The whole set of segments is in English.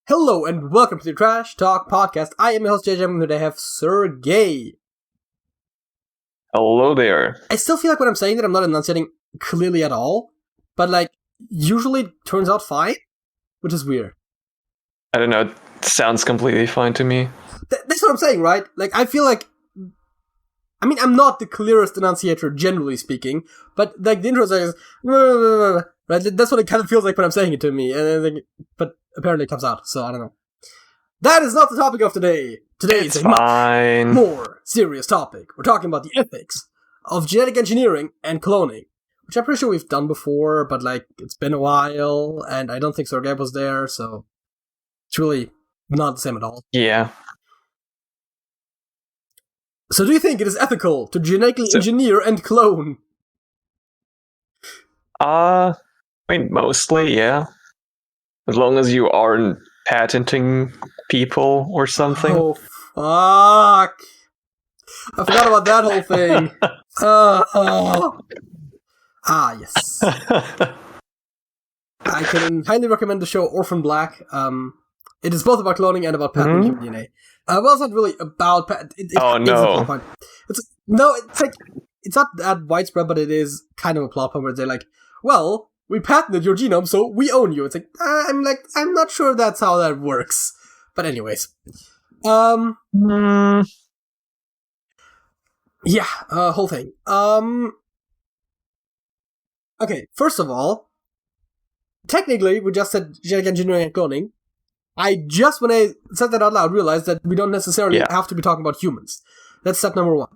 Hello and welcome to the Trash Talk Podcast. I am your host JJ, and today I have Sergey. Hello there. I still feel like when I'm saying that I'm not enunciating clearly at all, but usually it turns out fine, which is weird. I don't know, it sounds completely fine to me. That's what I'm saying, right? I feel like, I'm not the clearest enunciator generally speaking, but the intro is right? That's what it kind of feels like when I'm saying it to me, but apparently it comes out, so I don't know. That is not the topic of today. Today is a much more serious topic. We're talking about the ethics of genetic engineering and cloning, which I'm pretty sure we've done before, but it's been a while, and I don't think Sergey was there, so it's really not the same at all. Yeah. So do you think it is ethical to genetically engineer and clone? Mostly, yeah. As long as you aren't patenting people or something. Oh, fuck. I forgot about that whole thing. Yes. I can highly recommend the show Orphan Black. It is both about cloning and about patenting human DNA. Well, it's not really about no. It's not that widespread, but it is kind of a plot point where they're like, well, we patented your genome, so we own you. It's I'm not sure that's how that works. But anyways. Yeah, whole thing. Okay, first of all, technically, we just said genetic engineering and cloning. When I said that out loud, realized that we don't necessarily have to be talking about humans. That's step number one.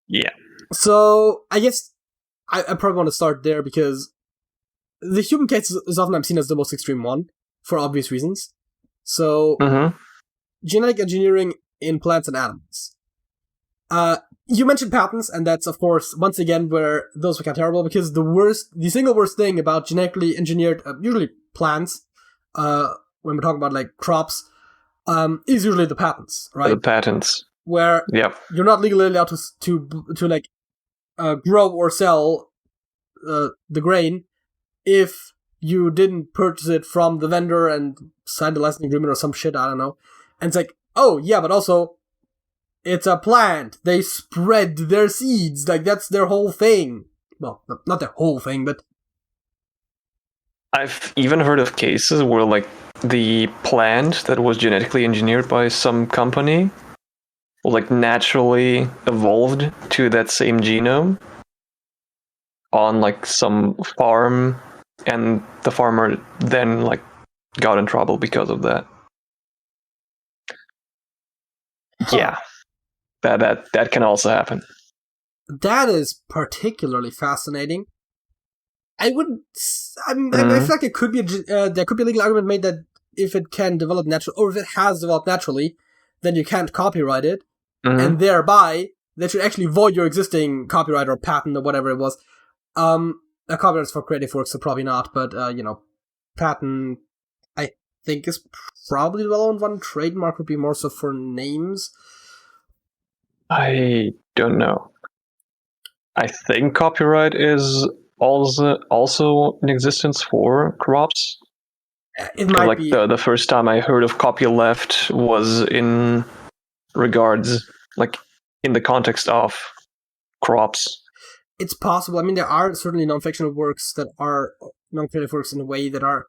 Yeah. So, I guess I probably want to start there because the human case is often seen as the most extreme one, for obvious reasons. So, genetic engineering in plants and animals. You mentioned patents, and that's, of course, once again, where those become terrible, because the single worst thing about genetically engineered, usually plants, when we're talking about, crops, is usually the patents, right? The patents. Where you're not legally allowed to grow or sell the grain if you didn't purchase it from the vendor and sign the licensing agreement or some shit, I don't know. And it's oh, yeah, but also, it's a plant. They spread their seeds. That's their whole thing. Well, not their whole thing, but... I've even heard of cases where, the plant that was genetically engineered by some company naturally evolved to that same genome on, some farm, and the farmer then, got in trouble because of that. Yeah. That can also happen. That is particularly fascinating. I feel like it could be there could be a legal argument made that if it can develop naturally, or if it has developed naturally, then you can't copyright it, and thereby that should actually void your existing copyright or patent or whatever it was. A copyright is for creative works, so probably not. But patent, I think, is probably the well-known one. Trademark would be more so for names. I don't know. I think copyright is also in existence for crops. It might be. The first time I heard of copyleft was in regards, in the context of crops. It's possible. There are certainly non-fictional works that are non-creative works in a way that are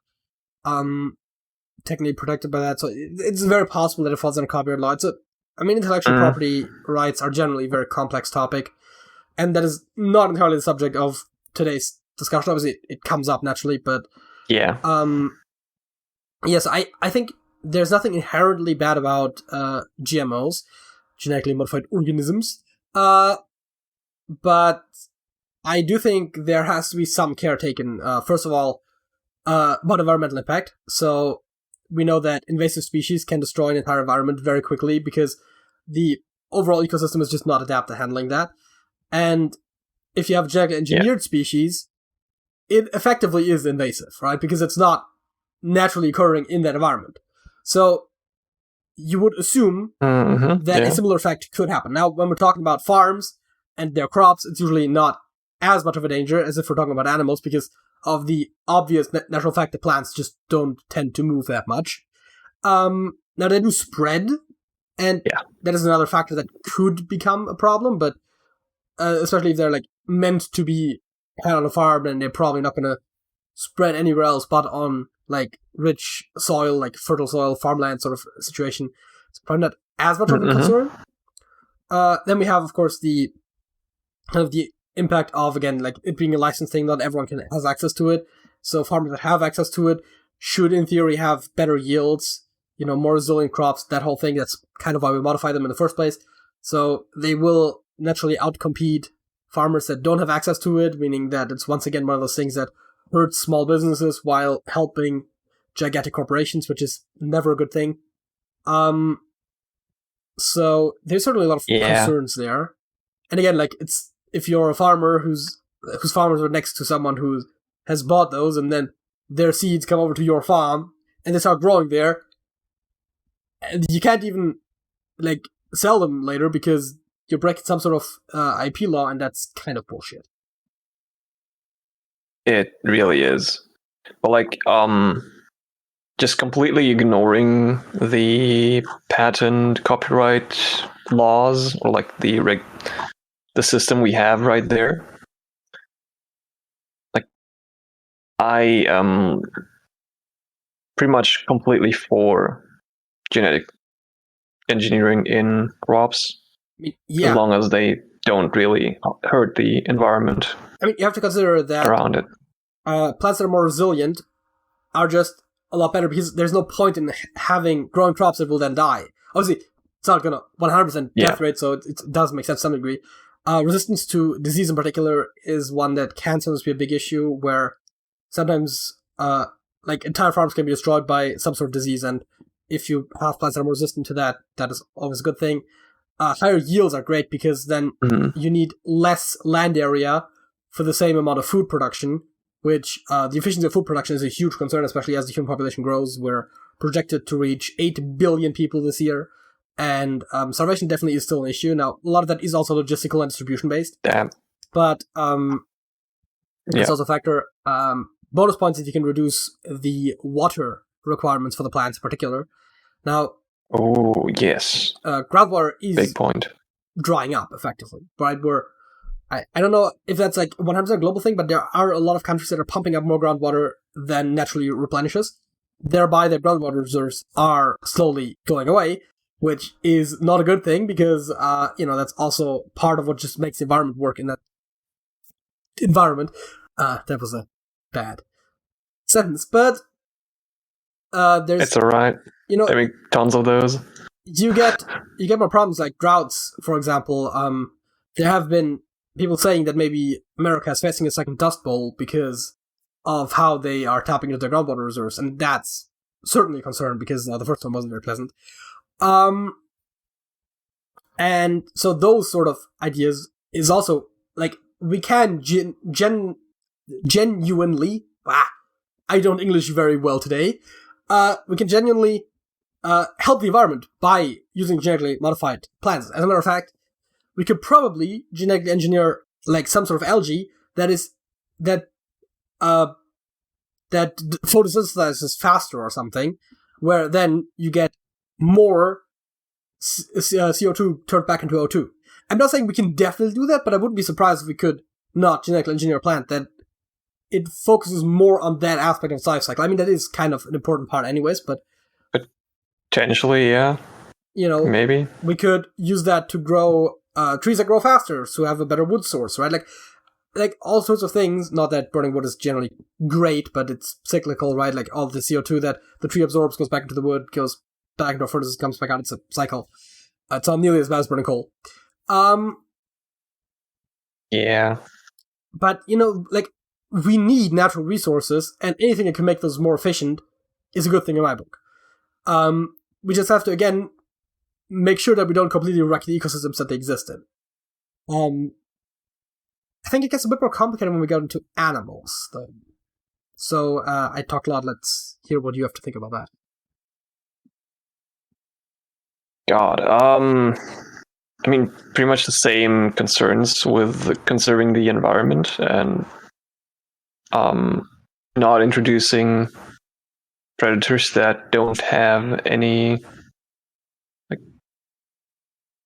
technically protected by that. So it's very possible that it falls under copyright law. Intellectual property rights are generally a very complex topic, and that is not entirely the subject of today's discussion. Obviously, it comes up naturally, but yeah. Yes, I think there's nothing inherently bad about GMOs, genetically modified organisms, but I do think there has to be some care taken. First of all, about environmental impact. So we know that invasive species can destroy an entire environment very quickly because the overall ecosystem is just not adapted to handling that. And if you have genetically engineered species, it effectively is invasive, right? Because it's not naturally occurring in that environment. So you would assume that a similar effect could happen. Now, when we're talking about farms and their crops, it's usually not as much of a danger as if we're talking about animals, because of the obvious natural fact that plants just don't tend to move that much. Now they do spread, and that is another factor that could become a problem, but especially if they're like meant to be had on a farm, then they're probably not going to spread anywhere else but on like rich soil, like fertile soil, farmland sort of situation. It's probably not as much of a concern. Then we have, of course, the kind of the impact of, again, like it being a licensed thing. Not everyone has access to it. So farmers that have access to it should, in theory, have better yields, more resilient crops, that whole thing. That's kind of why we modify them in the first place. So they will naturally outcompete farmers that don't have access to it, meaning that it's once again one of those things that hurts small businesses while helping gigantic corporations, which is never a good thing. So there's certainly a lot of concerns there. And again, like it's if you're a farmer whose farmers are next to someone who has bought those, and then their seeds come over to your farm and they start growing there, and you can't even like sell them later because you're breaking some sort of IP law, and that's kind of bullshit. It really is. But like, just completely ignoring the patent copyright laws, or like the system we have right there. Like, I am pretty much completely for genetic engineering in crops, as long as they don't really hurt the environment. I mean, you have to consider that around it. Plants that are more resilient are just a lot better because there's no point in growing crops that will then die. Obviously, it's not gonna 100% death rate, so it does make sense to some degree. Resistance to disease in particular is one that can sometimes be a big issue, where sometimes like entire farms can be destroyed by some sort of disease, and if you have plants that are more resistant to that, that is always a good thing. Higher yields are great because then you need less land area for the same amount of food production, which the efficiency of food production is a huge concern, especially as the human population grows. We're projected to reach 8 billion people this year, and starvation definitely is still an issue. Now, a lot of that is also logistical and distribution-based. Damn. But it's also a factor. Bonus points if you can reduce the water requirements for the plants in particular. Now, oh, yes. Groundwater is big point. Drying up, effectively. Right? I don't know if that's like 100% global thing, but there are a lot of countries that are pumping up more groundwater than naturally replenishes. Thereby, their groundwater reserves are slowly going away, which is not a good thing because, that's also part of what just makes the environment work in that environment. That was a bad sentence, but there's... It's alright. I make tons of those. You get more problems like droughts, for example. There have been people saying that maybe America is facing a second Dust Bowl because of how they are tapping into their groundwater reserves, and that's certainly a concern because the first one wasn't very pleasant. And so those sort of ideas is also like we can genuinely. I don't English very well today. We can genuinely help the environment by using genetically modified plants. As a matter of fact, we could probably genetically engineer like some sort of algae that photosynthesizes faster or something, where then you get more CO2 turned back into O2. I'm not saying we can definitely do that, but I wouldn't be surprised if we could not genetically engineer a plant that it focuses more on that aspect of its life cycle. I mean, that is kind of an important part anyways, but potentially, yeah. Maybe. We could use that to grow trees that grow faster, so have a better wood source, right? Like all sorts of things. Not that burning wood is generally great, but it's cyclical, right? Like all the CO2 that the tree absorbs goes back into the wood, goes back into a furnace, comes back out. It's a cycle. It's not nearly as bad as burning coal. Yeah. But, like, we need natural resources, and anything that can make those more efficient is a good thing in my book. We just have to, again, make sure that we don't completely wreck the ecosystems that they exist in. I think it gets a bit more complicated when we get into animals, though. So, I talked a lot. Let's hear what you have to think about that. God, I mean, pretty much the same concerns with conserving the environment and not introducing predators that don't have any, like,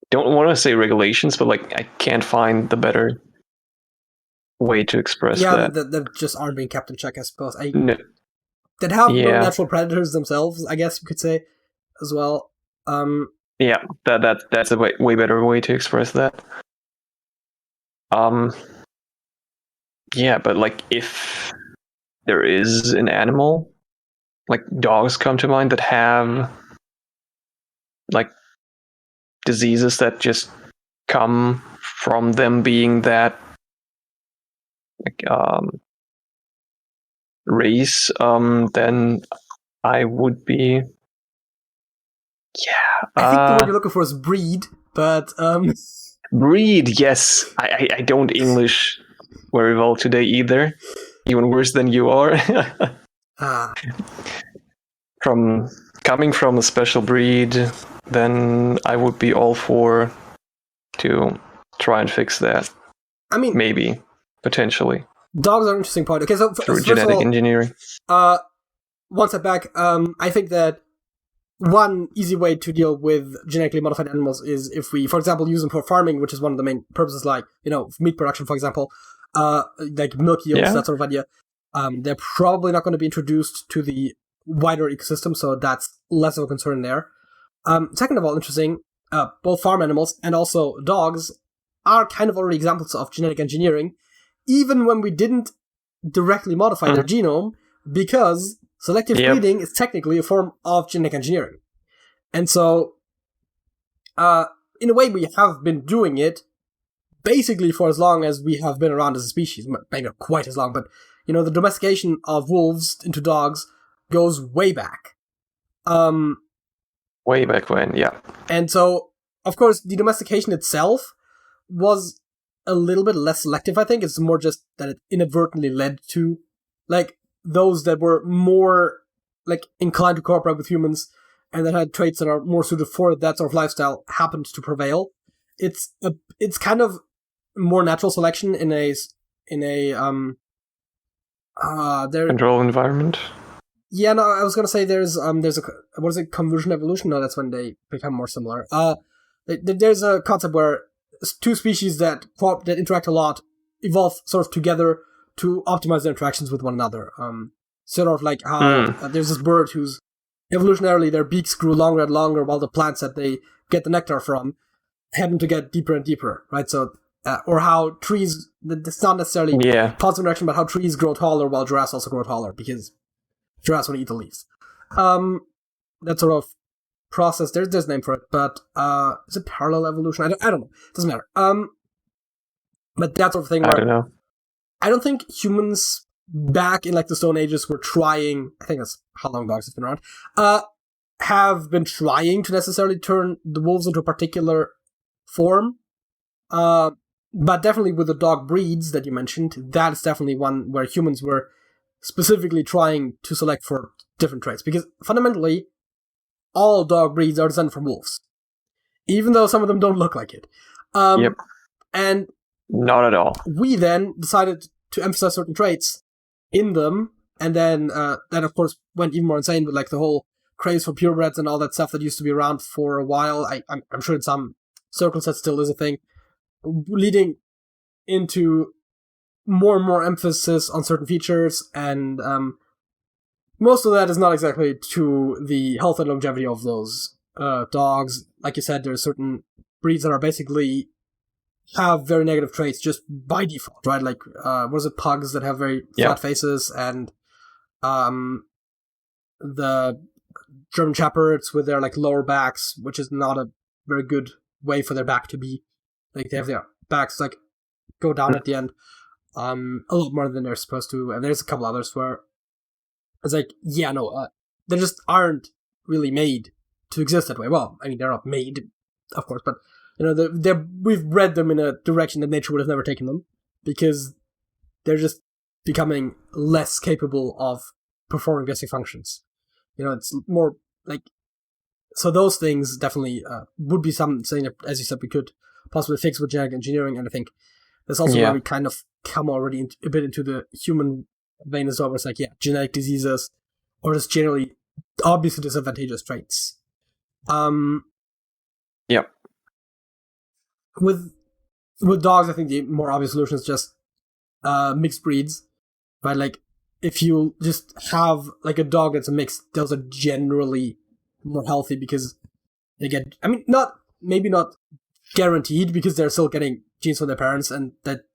don't want to say regulations, but like I can't find the better way to express that. That just aren't being kept in check, I suppose. No, That have no yeah. natural predators themselves, I guess you could say, as well. Yeah, that's a way better way to express that. Yeah, but like if there is an animal, like dogs come to mind that have like diseases that just come from them being that like race, then I would be I think the word you're looking for is breed, but breed. Yes, I don't English very well today either. Even worse than you are. From coming from a special breed, then I would be all for to try and fix that. I mean, maybe potentially dogs are an interesting point. Okay, so through genetic engineering. One step back. I think that one easy way to deal with genetically modified animals is if we, for example, use them for farming, which is one of the main purposes, like, meat production, for example, like milk yields, that sort of idea. They're probably not going to be introduced to the wider ecosystem, so that's less of a concern there. Second of all, interesting, both farm animals and also dogs are kind of already examples of genetic engineering, even when we didn't directly modify their genome, because selective breeding is technically a form of genetic engineering. And so, in a way, we have been doing it basically for as long as we have been around as a species. Maybe not quite as long, but, the domestication of wolves into dogs goes way back. Way back when, yeah. And so, of course, the domestication itself was a little bit less selective, I think. It's more just that it inadvertently led to, like, those that were more, like, inclined to cooperate with humans and that had traits that are more suited for that sort of lifestyle happened to prevail. It's kind of more natural selection in a control environment. Yeah, no, I was gonna say there's a what is it, conversion evolution? No, that's when they become more similar. There's a concept where two species that interact a lot evolve sort of together to optimize their interactions with one another. Sort of like how there's this bird whose evolutionarily their beaks grew longer and longer, while the plants that they get the nectar from happen to get deeper and deeper, right? So, or how trees, it's not necessarily positive interaction, but how trees grow taller while giraffes also grow taller, because giraffes want to eat the leaves. That sort of process, there's a name for it, but is it parallel evolution? I don't know. It doesn't matter. But that sort of thing. I don't know. I don't think humans back in like the Stone Ages were trying, I think that's how long dogs have been around, have been trying to necessarily turn the wolves into a particular form. But definitely with the dog breeds that you mentioned, that's definitely one where humans were specifically trying to select for different traits. Because fundamentally, all dog breeds are descended from wolves. Even though some of them don't look like it. And not at all. We then decided to emphasize certain traits in them, and then that of course went even more insane with like the whole craze for purebreds and all that stuff that used to be around for a while. I'm sure in some circles that still is a thing, leading into more and more emphasis on certain features, and most of that is not exactly to the health and longevity of those dogs. Like you said, there's certain breeds that are basically have very negative traits just by default, right? Like, what is it, pugs that have very flat faces, and the German Shepherds with their like lower backs, which is not a very good way for their back to be. Like, they have their backs like go down at the end a lot more than they're supposed to, and there's a couple others where it's like, they just aren't really made to exist that way. Well, I mean, they're not made, of course, but we've bred them in a direction that nature would have never taken them, because they're just becoming less capable of performing basic functions. It's more like, so those things definitely would be something that, as you said, we could possibly fix with genetic engineering, and I think that's also where we kind of come already a bit into the human vein as well, where it's like, genetic diseases, or just generally obviously disadvantageous traits. Yep. With dogs, I think the more obvious solution is just mixed breeds, right? Like, if you just have like a dog that's a mix, those are generally more healthy because they get, maybe not guaranteed because they're still getting genes from their parents and that,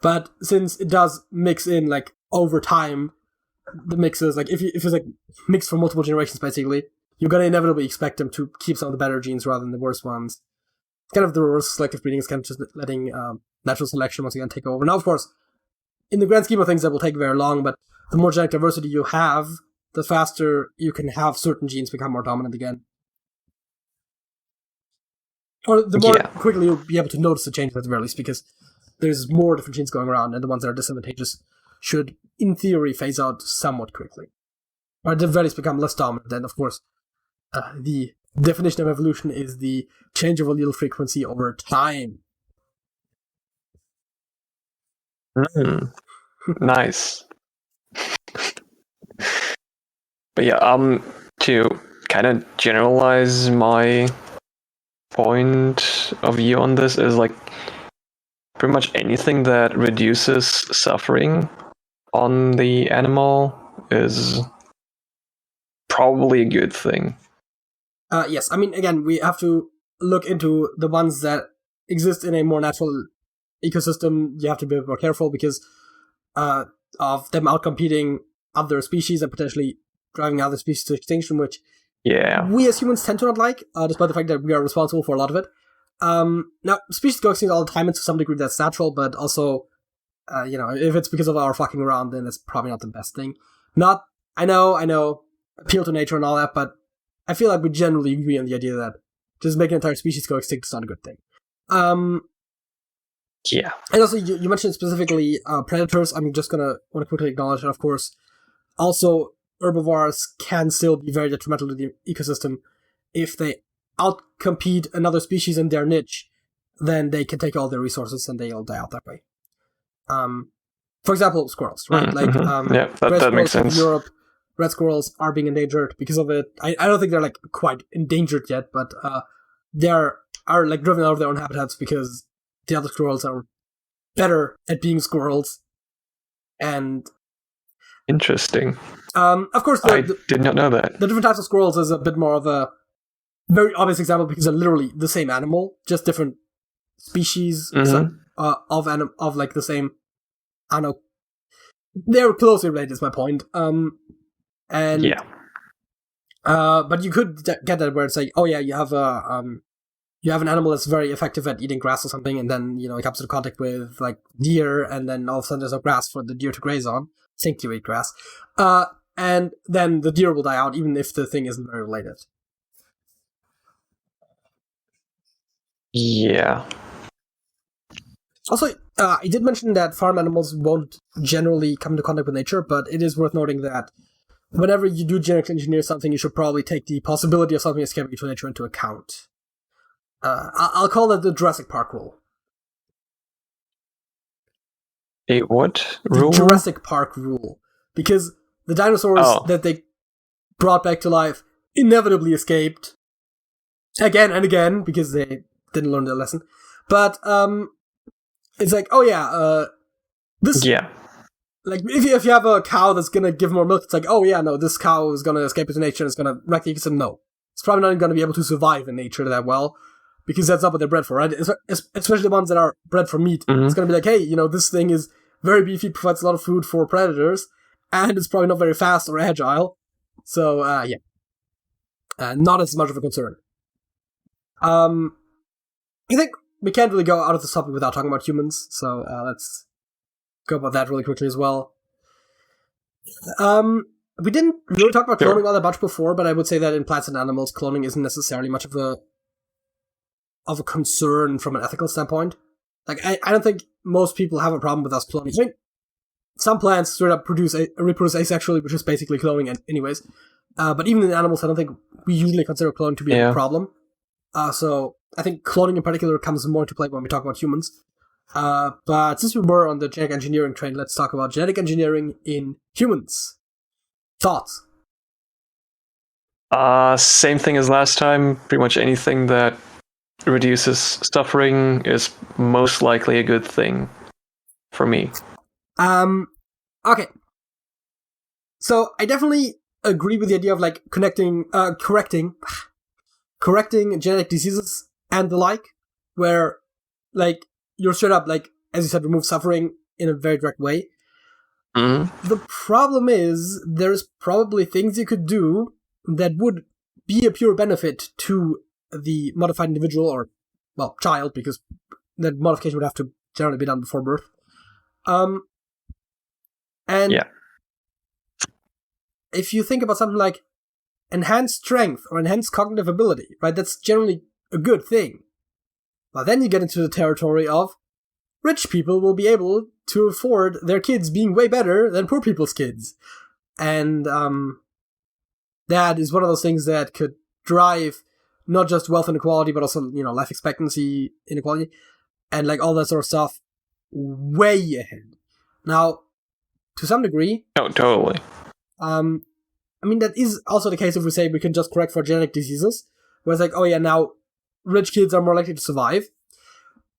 but since it does mix in like over time, the mixes, like if it's like mixed for multiple generations, basically, you're gonna inevitably expect them to keep some of the better genes rather than the worst ones. Kind of the reverse selective breeding is kind of just letting natural selection once again take over. Now, of course, in the grand scheme of things, that will take very long, but the more genetic diversity you have, the faster you can have certain genes become more dominant again. Or the more quickly you'll be able to notice the change at the very least, because there's more different genes going around, and the ones that are disadvantageous should, in theory, phase out somewhat quickly. Or at the very least become less dominant. Then, of course, the definition of evolution is the change of allele frequency over time. Nice. But to kind of generalize my point of view on this is like pretty much anything that reduces suffering on the animal is probably a good thing. Yes, again, we have to look into the ones that exist in a more natural ecosystem. You have to be a bit more careful because of them outcompeting other species and potentially driving other species to extinction, which we as humans tend to not like, despite the fact that we are responsible for a lot of it. Now, species go extinct all the time, and to some degree that's natural, but also, if it's because of our fucking around, then it's probably not the best thing. I know, appeal to nature and all that, but I feel like we generally agree on the idea that just making an entire species go extinct is not a good thing. And also, you mentioned specifically predators. I'm just want to quickly acknowledge that, of course. Also, herbivores can still be very detrimental to the ecosystem. If they outcompete another species in their niche, then they can take all their resources and they'll die out that way. For example, squirrels, right? That makes sense. In Europe, red squirrels are being endangered because of it. I don't think they're like quite endangered yet, but they are like driven out of their own habitats because the other squirrels are better at being squirrels. And interesting. Of course, I did not know that. The different types of squirrels is a bit more of a very obvious example because they're literally the same animal, just different species of like the same. I don't know. They're closely related. Is my point. But you could get that where it's like, you have an animal that's very effective at eating grass or something, and then it comes into contact with like deer, and then all of a sudden there's no grass for the deer to graze on. Think you eat grass, and then the deer will die out, even if the thing isn't very related. Yeah. Also, I did mention that farm animals won't generally come into contact with nature, but it is worth noting that whenever you do genetically engineer something, you should probably take the possibility of something escaping to nature into account. I'll call that the Jurassic Park rule. A what rule? The Jurassic Park rule. Because the dinosaurs that they brought back to life inevitably escaped. Again and again, because they didn't learn their lesson. But, it's like, this... Yeah. Like, if you have a cow that's gonna give more milk, it's like, this cow is gonna escape into nature and it's gonna wreck the ecosystem. No. It's probably not even gonna be able to survive in nature that well, because that's not what they're bred for, right? Especially the ones that are bred for meat. It's gonna be like, hey, this thing is very beefy, provides a lot of food for predators, and it's probably not very fast or agile. So, not as much of a concern. I think we can't really go out of this topic without talking about humans, so let's go about that really quickly as well. We didn't really talk about cloning all that much before, but I would say that in plants and animals, cloning isn't necessarily much of a concern from an ethical standpoint. Like, I don't think most people have a problem with us cloning. I mean, some plants straight up reproduce asexually, which is basically cloning anyways. But even in animals, I don't think we usually consider cloning to be a problem. So I think cloning in particular comes more into play when we talk about humans. But since we were on the genetic engineering train, let's talk about genetic engineering in humans. Thoughts? Same thing as last time. Pretty much anything that reduces suffering is most likely a good thing for me. Okay. So I definitely agree with the idea of like correcting genetic diseases and the like, where like you're straight up like, as you said, remove suffering in a very direct way. Mm-hmm. The problem is there's probably things you could do that would be a pure benefit to the modified individual or, well, child, because that modification would have to generally be done before birth. And yeah. If you think about something like enhanced strength or enhanced cognitive ability, right, that's generally a good thing. But then you get into the territory of rich people will be able to afford their kids being way better than poor people's kids. And that is one of those things that could drive not just wealth inequality, but also, life expectancy inequality and like all that sort of stuff way ahead. Now, to some degree... Oh, totally. That is also the case if we say we can just correct for genetic diseases, where it's like, oh yeah, now rich kids are more likely to survive.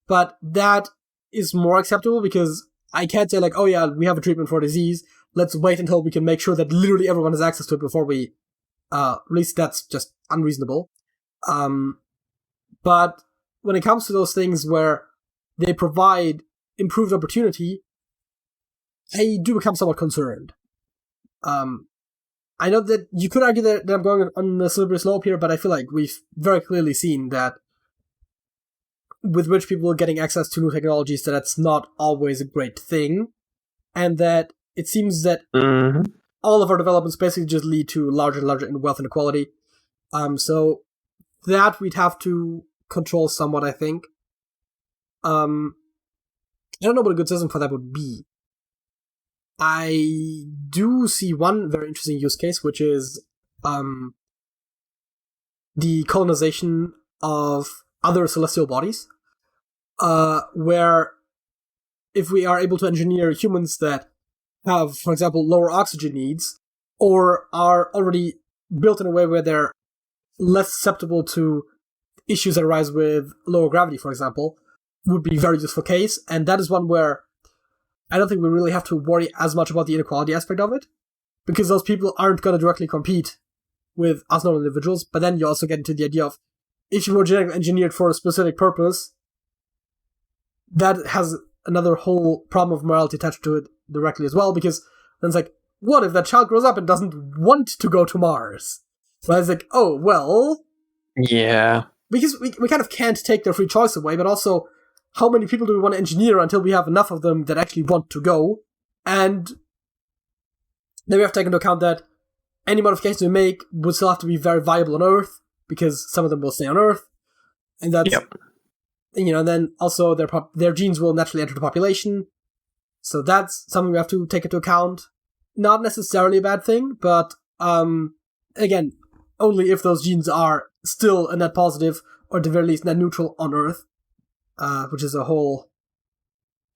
But that is more acceptable because I can't say like, oh yeah, we have a treatment for a disease, let's wait until we can make sure that literally everyone has access to it before we release. That's just unreasonable. But when it comes to those things where they provide improved opportunity, I do become somewhat concerned. I know that you could argue that I'm going on the slippery slope here, but I feel like we've very clearly seen that with rich people getting access to new technologies, that's not always a great thing, and that it seems that all of our developments basically just lead to larger and larger wealth inequality. So that we'd have to control somewhat, I think. I don't know what a good system for that would be. I do see one very interesting use case, which is the colonization of other celestial bodies, where if we are able to engineer humans that have, for example, lower oxygen needs, or are already built in a way where they're less susceptible to issues that arise with lower gravity, for example, would be a very useful case, and that is one where I don't think we really have to worry as much about the inequality aspect of it, because those people aren't going to directly compete with us normal individuals. But then you also get into the idea of, if you were genetically engineered for a specific purpose, that has another whole problem of morality attached to it directly as well, because then it's like, what if that child grows up and doesn't want to go to Mars? Well, it's like, oh, well... Yeah. Because we kind of can't take their free choice away, but also, how many people do we want to engineer until we have enough of them that actually want to go? And then we have to take into account that any modifications we make would still have to be very viable on Earth, because some of them will stay on Earth. And that's... Yep. And then also their genes will naturally enter the population. So that's something we have to take into account. Not necessarily a bad thing, but again, only if those genes are still a net positive, or at the very least net neutral on Earth, which is a whole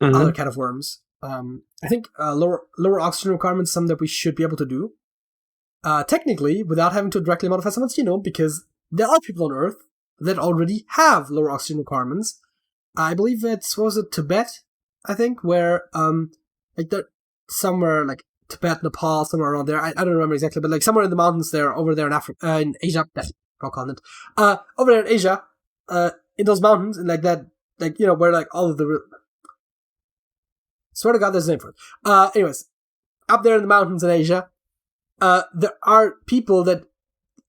other can of worms. I think lower oxygen requirements is something that we should be able to do. Technically, without having to directly modify someone's genome, because there are people on Earth that already have lower oxygen requirements. I believe it's, what was it, Tibet, I think, where, somewhere, like, Tibet, Nepal, somewhere around there, I don't remember exactly, but, like, somewhere in the mountains there, over there in Africa, in Asia, that's our continent, over there in Asia, in those mountains, and, like, that, like, where, like, all of the, swear to God, there's a name for it. Anyways, up there in the mountains in Asia, there are people that,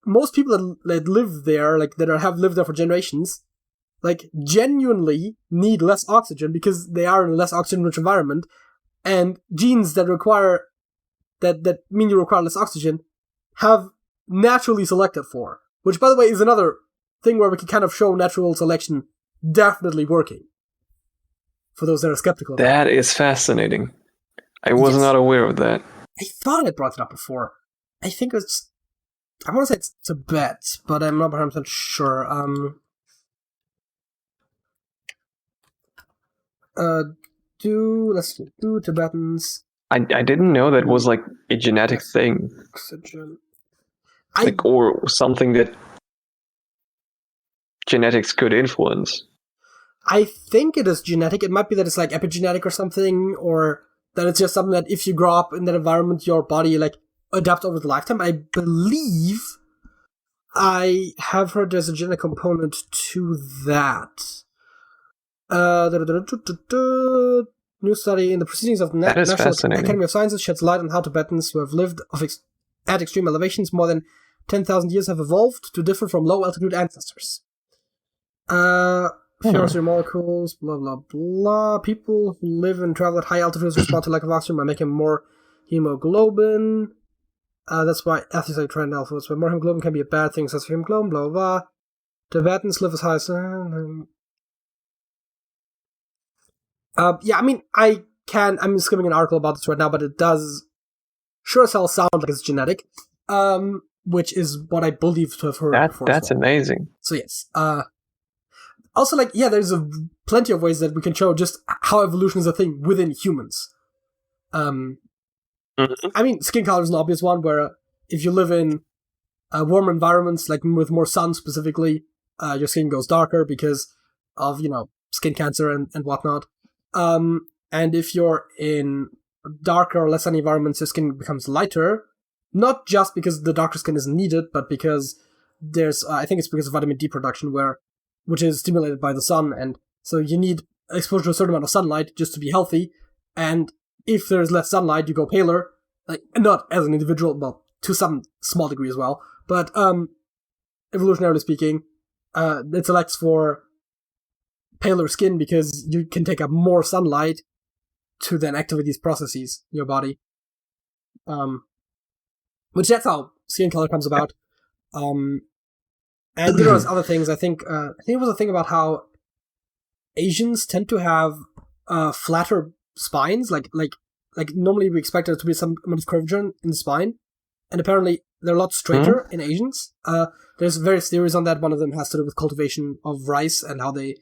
most people that live there, like, that have lived there for generations, like, genuinely need less oxygen because they are in a less oxygen-rich environment, and genes that require, that mean you require less oxygen, have naturally selected for. Which, by the way, is another thing where we can kind of show natural selection definitely working. For those that are skeptical about that. That is fascinating. I was not aware of that. I thought I brought it up before. I think it's... I want to say it's Tibet, but I'm not 100% sure. do Tibetans. I didn't know that was like a genetic thing. Oxygen. Like, or something that genetics could influence. I think it is genetic. It might be that it's like epigenetic or something, or that it's just something that if you grow up in that environment, your body like adapts over the lifetime. I believe I have heard there's a genetic component to that. New study in the proceedings of the National Academy of Sciences sheds light on how Tibetans who have lived at extreme elevations more than 10,000 years have evolved to differ from low-altitude ancestors. Purity molecules, blah, blah, blah. People who live and travel at high altitudes respond to lack of oxygen by making more hemoglobin. That's why athletes like trend alphas. But more hemoglobin can be a bad thing, such as hemoglobin, blah, blah, blah. Tibetans live as high as... yeah, I mean, I'm skimming an article about this right now, but it does sure as hell sound like it's genetic, which is what I believe to have heard before. That's amazing. So yes. Also, like, yeah, there's plenty of ways that we can show just how evolution is a thing within humans. I mean, skin color is an obvious one, where if you live in warm environments, like with more sun specifically, your skin goes darker because of, skin cancer and whatnot. And if you're in darker or less sunny environments, your skin becomes lighter, not just because the darker skin isn't needed, but because there's, I think it's because of vitamin D production, which is stimulated by the sun, and so you need exposure to a certain amount of sunlight just to be healthy, and if there's less sunlight, you go paler, like, not as an individual, well, to some small degree as well, but, evolutionarily speaking, it selects for paler skin because you can take up more sunlight to then activate these processes in your body. Which that's how skin color comes about. And there's other things. I think it was a thing about how Asians tend to have flatter spines. Like normally we expect there to be some amount of curvature in the spine, and apparently they're a lot straighter in Asians. There's various theories on that. One of them has to do with cultivation of rice and how the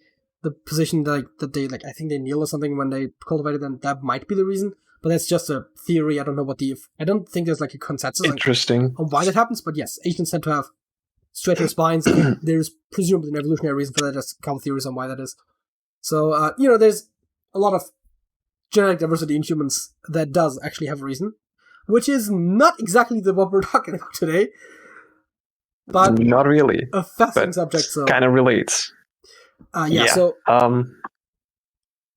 position that they I think they kneel or something when they cultivate it, and that might be the reason. But that's just a theory. I don't know I don't think there's like a consensus on why that happens. But yes, Asians tend to have straighter spines. And there's presumably an evolutionary reason for that. There's a couple theories on why that is. So there's a lot of genetic diversity in humans that does actually have a reason, which is not exactly what we're talking about today. But not really. A fascinating subject. So kind of relates. So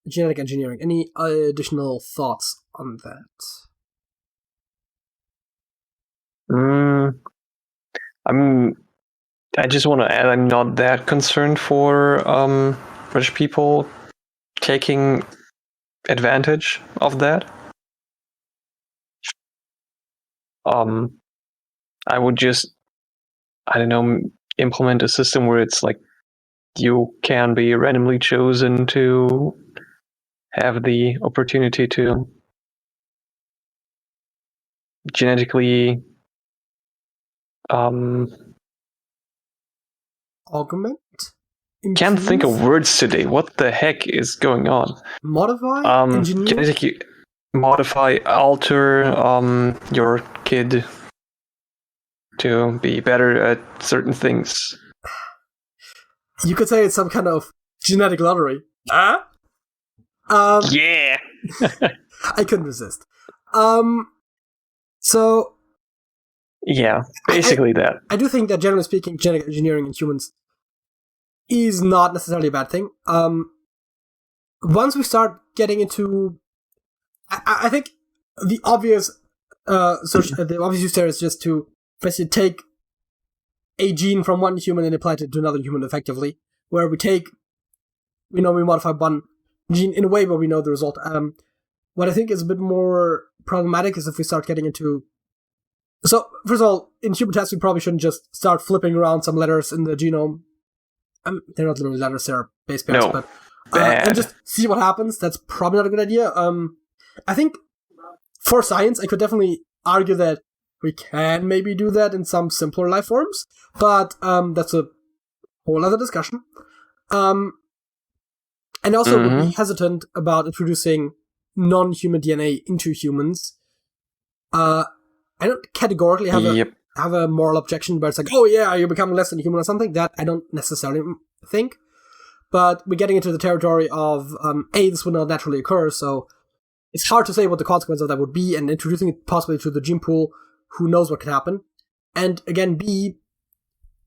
genetic engineering. Any additional thoughts on that? I just want to add, I'm not that concerned for British people taking advantage of that. I would just, implement a system where it's like you can be randomly chosen to have the opportunity to genetically augment? Improve? Can't think of words today. What the heck is going on? Modify? Engineer? Genetically modify, alter your kid to be better at certain things. You could say it's some kind of genetic lottery. Yeah. I couldn't resist. So yeah, basically that. I do think that generally speaking, genetic engineering in humans is not necessarily a bad thing. Once we start getting into, I think the obvious use there is just to basically take a gene from one human and apply it to another human effectively, where we modify one gene in a way where we know the result. What I think is a bit more problematic is if we start getting into... So, first of all, in human tests, we probably shouldn't just start flipping around some letters in the genome. They're not literally letters, they're base pairs, but... and just see what happens. That's probably not a good idea. I think for science, I could definitely argue that we can maybe do that in some simpler life forms, but that's a whole other discussion. and also would be hesitant about introducing non-human DNA into humans. I don't categorically have a moral objection, but it's like, oh yeah, you're becoming less than human or something. That I don't necessarily think. But we're getting into the territory of, this would not naturally occur, so it's hard to say what the consequence of that would be, and introducing it possibly to the gene pool, who knows what could happen. And again, B,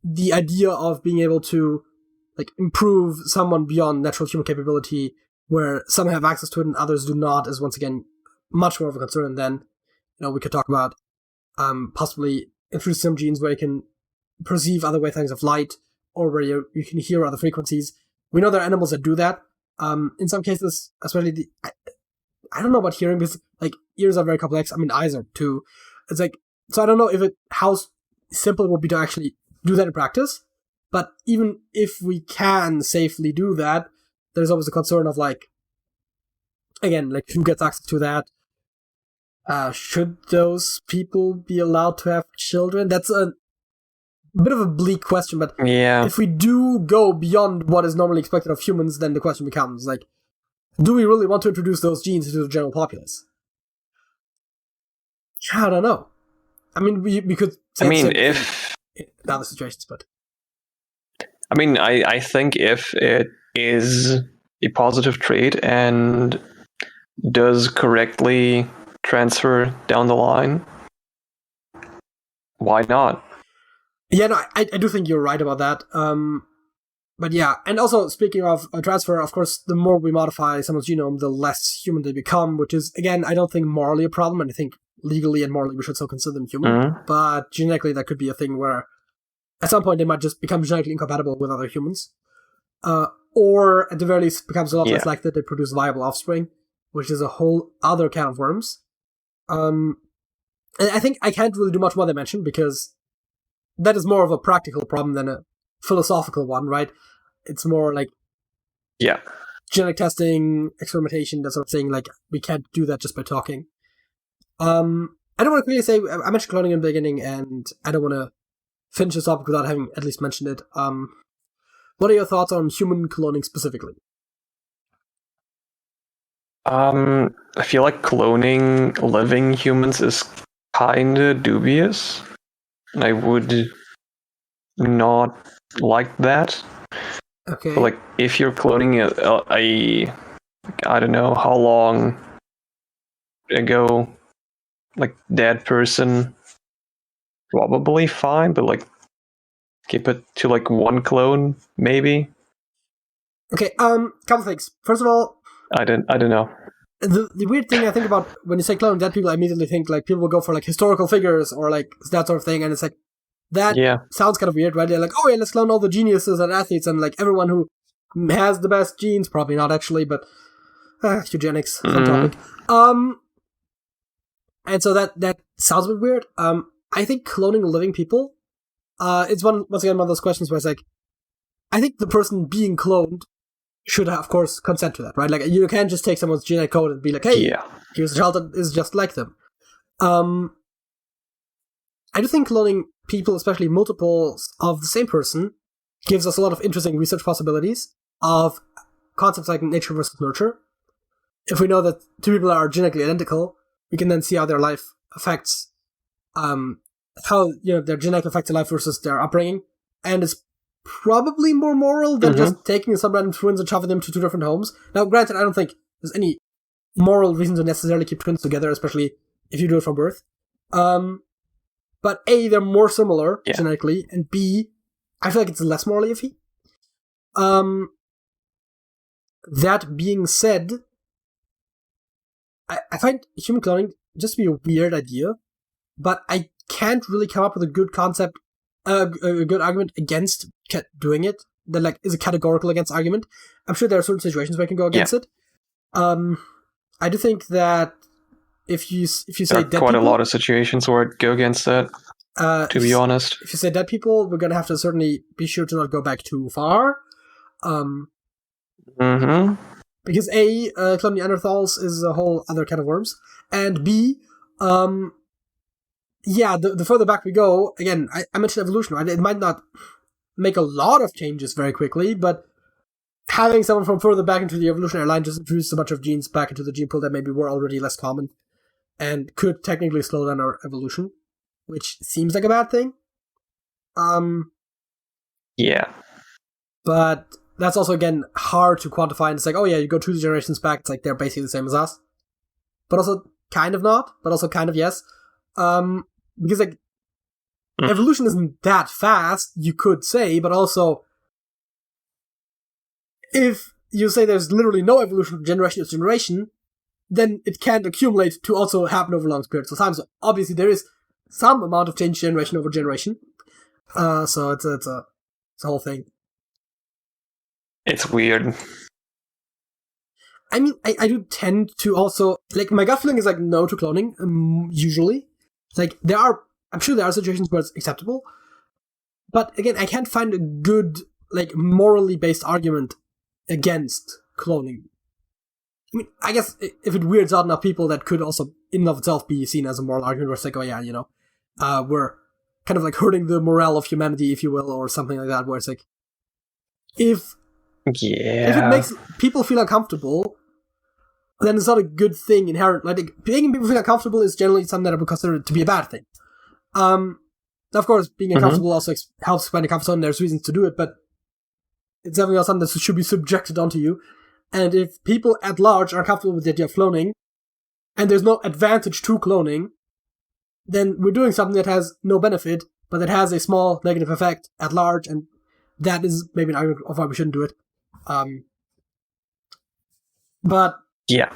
the idea of being able to like improve someone beyond natural human capability, where some have access to it and others do not, is once again much more of a concern. And then, we could talk about possibly introduce some genes where you can perceive other wavelengths of light, or where you can hear other frequencies. We know there are animals that do that. In some cases, especially I don't know about hearing, because like ears are very complex. I mean, eyes are too. It's like, so I don't know how simple it would be to actually do that in practice. But even if we can safely do that, there's always a concern of like, again, like who gets access to that? Should those people be allowed to have children? That's a bit of a bleak question, but if we do go beyond what is normally expected of humans, then the question becomes like, do we really want to introduce those genes into the general populace? I don't know. I mean, we could say if in other situations, but I mean, I think if it is a positive trait and does correctly transfer down the line, why not? Yeah, no, I do think you're right about that. But yeah, and also speaking of transfer, of course, the more we modify someone's genome, the less human they become, which is, again, I don't think morally a problem, and I think legally and morally we should still consider them human. But genetically, that could be a thing where at some point they might just become genetically incompatible with other humans. Or at the very least becomes a lot less likely that they produce viable offspring, which is a whole other can of worms. And I think I can't really do much more than mention, because that is more of a practical problem than a philosophical one, right? It's more like genetic testing, experimentation, that sort of thing. Like, we can't do that just by talking. I don't want to quickly say, I mentioned cloning in the beginning, and I don't want to finish this topic without having at least mentioned it. What are your thoughts on human cloning specifically? I feel like cloning living humans is kinda dubious. I would not like that. Okay. But like, if you're cloning a I don't know how long ago, like, dead person, probably fine, but like, keep it to like one clone, maybe. Okay, couple things. First of all, I don't know. The weird thing I think about when you say cloning dead people, I immediately think like people will go for like historical figures or like that sort of thing, and it's like, that sounds kind of weird, right? They're like, oh yeah, let's clone all the geniuses and athletes and like everyone who has the best genes. Probably not actually, but eugenics, fun topic. And so that sounds a bit weird. I think cloning living people, it's once again one of those questions where it's like, I think the person being cloned should have, of course, consent to that, right? Like, you can't just take someone's genetic code and be like, hey, here's a child that is just like them. I do think cloning people, especially multiples of the same person, gives us a lot of interesting research possibilities of concepts like nature versus nurture. If we know that two people are genetically identical, we can then see how their life affects, how their genetic affects their life versus their upbringing, and it's probably more moral than just taking some random twins and shoving them to two different homes. Now, granted, I don't think there's any moral reason to necessarily keep twins together, especially if you do it from birth. But A, they're more similar genetically, and B, I feel like it's less morally iffy. That being said, I find human cloning just to be a weird idea, but I can't really come up with a good concept, a good argument against doing it. That like is a categorical against argument. I'm sure there are certain situations where I can go against it. I do think that if you say there are dead quite people, a lot of situations where I'd go against that. To be honest, if you say dead people, we're gonna have to certainly be sure to not go back too far. Because A, cloning Neanderthals is a whole other can of worms, and B, the further back we go, again, I mentioned evolution, right? It might not make a lot of changes very quickly, but having someone from further back into the evolutionary line just introduces a bunch of genes back into the gene pool that maybe were already less common and could technically slow down our evolution, which seems like a bad thing. Yeah. But that's also, again, hard to quantify. And it's like, oh yeah, you go 2 generations back, it's like they're basically the same as us. But also kind of not, but also kind of yes. Because, like, evolution isn't that fast, you could say, but also, if you say there's literally no evolution from generation to generation, then it can't accumulate to also happen over long periods of time. So obviously there is some amount of change generation over generation. So it's a whole thing. It's weird. I mean, I do tend to also, like, my gut feeling is like no to cloning, usually. Like, I'm sure there are situations where it's acceptable, but again, I can't find a good, like, morally based argument against cloning. I mean, I guess if it weirds out enough people, that could also, in and of itself, be seen as a moral argument where it's like, oh yeah, we're kind of like hurting the morale of humanity, if you will, or something like that, where it's like, if it makes people feel uncomfortable, then it's not a good thing inherent. Like, making people feel uncomfortable is generally something that I would consider to be a bad thing. Of course, being uncomfortable also helps expand the comfort zone. There's reasons to do it, but it's definitely not something that should be subjected onto you. And if people at large are comfortable with the idea of cloning, and there's no advantage to cloning, then we're doing something that has no benefit, but that has a small negative effect at large, and that is maybe an argument of why we shouldn't do it. But yeah,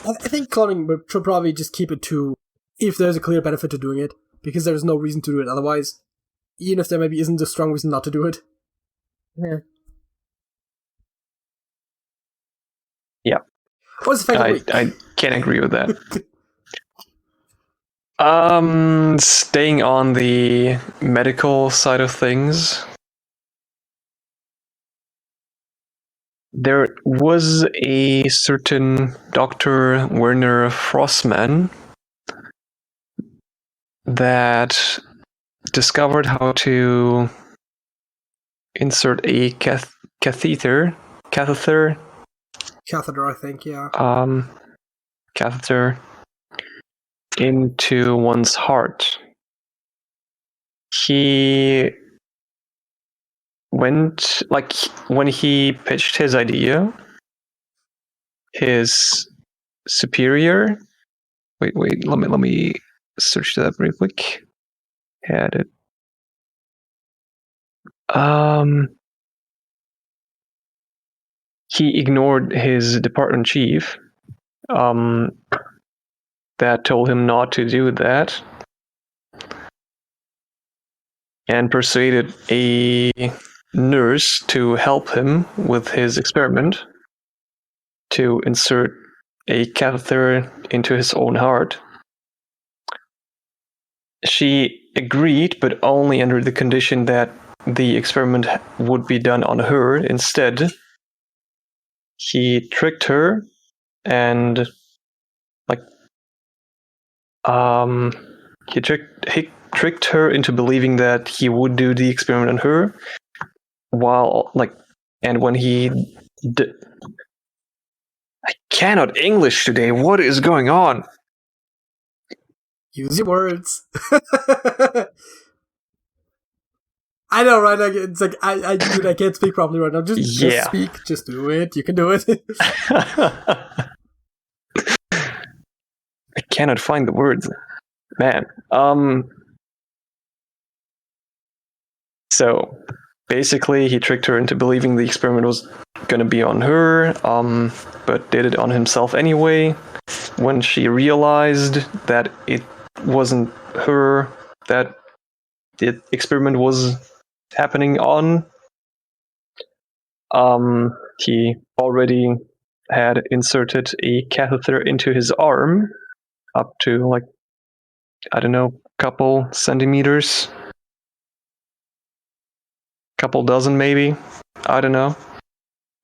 I think cloning should probably just keep it to if there's a clear benefit to doing it, because there's no reason to do it otherwise, even if there maybe isn't a strong reason not to do it. Yeah. Yeah. What's the fact I can't agree with that. Staying on the medical side of things, there was a certain Dr. Werner Frossman that discovered how to insert a catheter, I think, yeah. Catheter into one's heart. He went, like, when he pitched his idea, his superior, wait, let me search that real quick. Had it. He ignored his department chief, that told him not to do that, and persuaded a nurse to help him with his experiment to insert a catheter into his own heart. She agreed, but only under the condition that the experiment would be done on her instead. He tricked her and he tricked her into believing that he would do the experiment on her, and when he I cannot English today. What is going on? Use your words. I know, right? Like, it's like I can't speak properly right now. Just speak. Just do it. You can do it. I cannot find the words, man. So basically, he tricked her into believing the experiment was gonna be on her, but did it on himself anyway. When she realized that it wasn't her that the experiment was happening on, he already had inserted a catheter into his arm up to, like, I don't know, couple centimeters, couple dozen maybe, I don't know.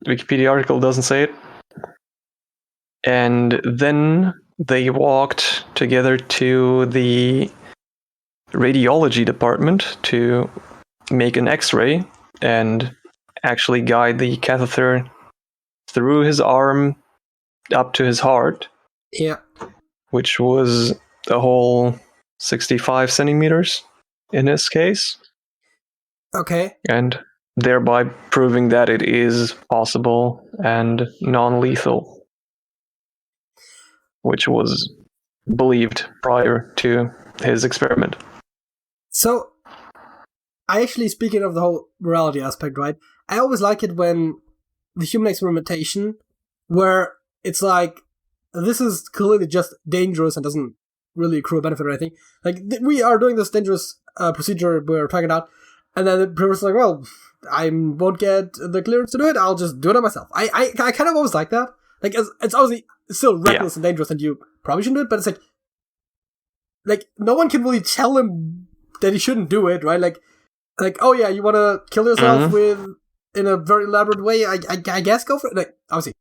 Wikipedia article doesn't say it. And then they walked together to the radiology department to make an X-ray and actually guide the catheter through his arm up to his heart, Yeah. which was a whole 65 centimeters in his case, Okay. and thereby proving that it is possible and non-lethal, which was believed prior to his experiment. So, I actually, speaking of the whole morality aspect, right? I always like it when the human experimentation, where it's like, this is clearly just dangerous and doesn't really accrue a benefit or anything. Like, we are doing this dangerous procedure we're trying it out, and then the person's like, well, I won't get the clearance to do it, I'll just do it on myself. I kind of always like that. Like, it's obviously still reckless and dangerous, and you probably shouldn't do it, but it's like, no one can really tell him that he shouldn't do it, right? Like, oh yeah, you want to kill yourself in a very elaborate way? I guess go for it. Like, obviously,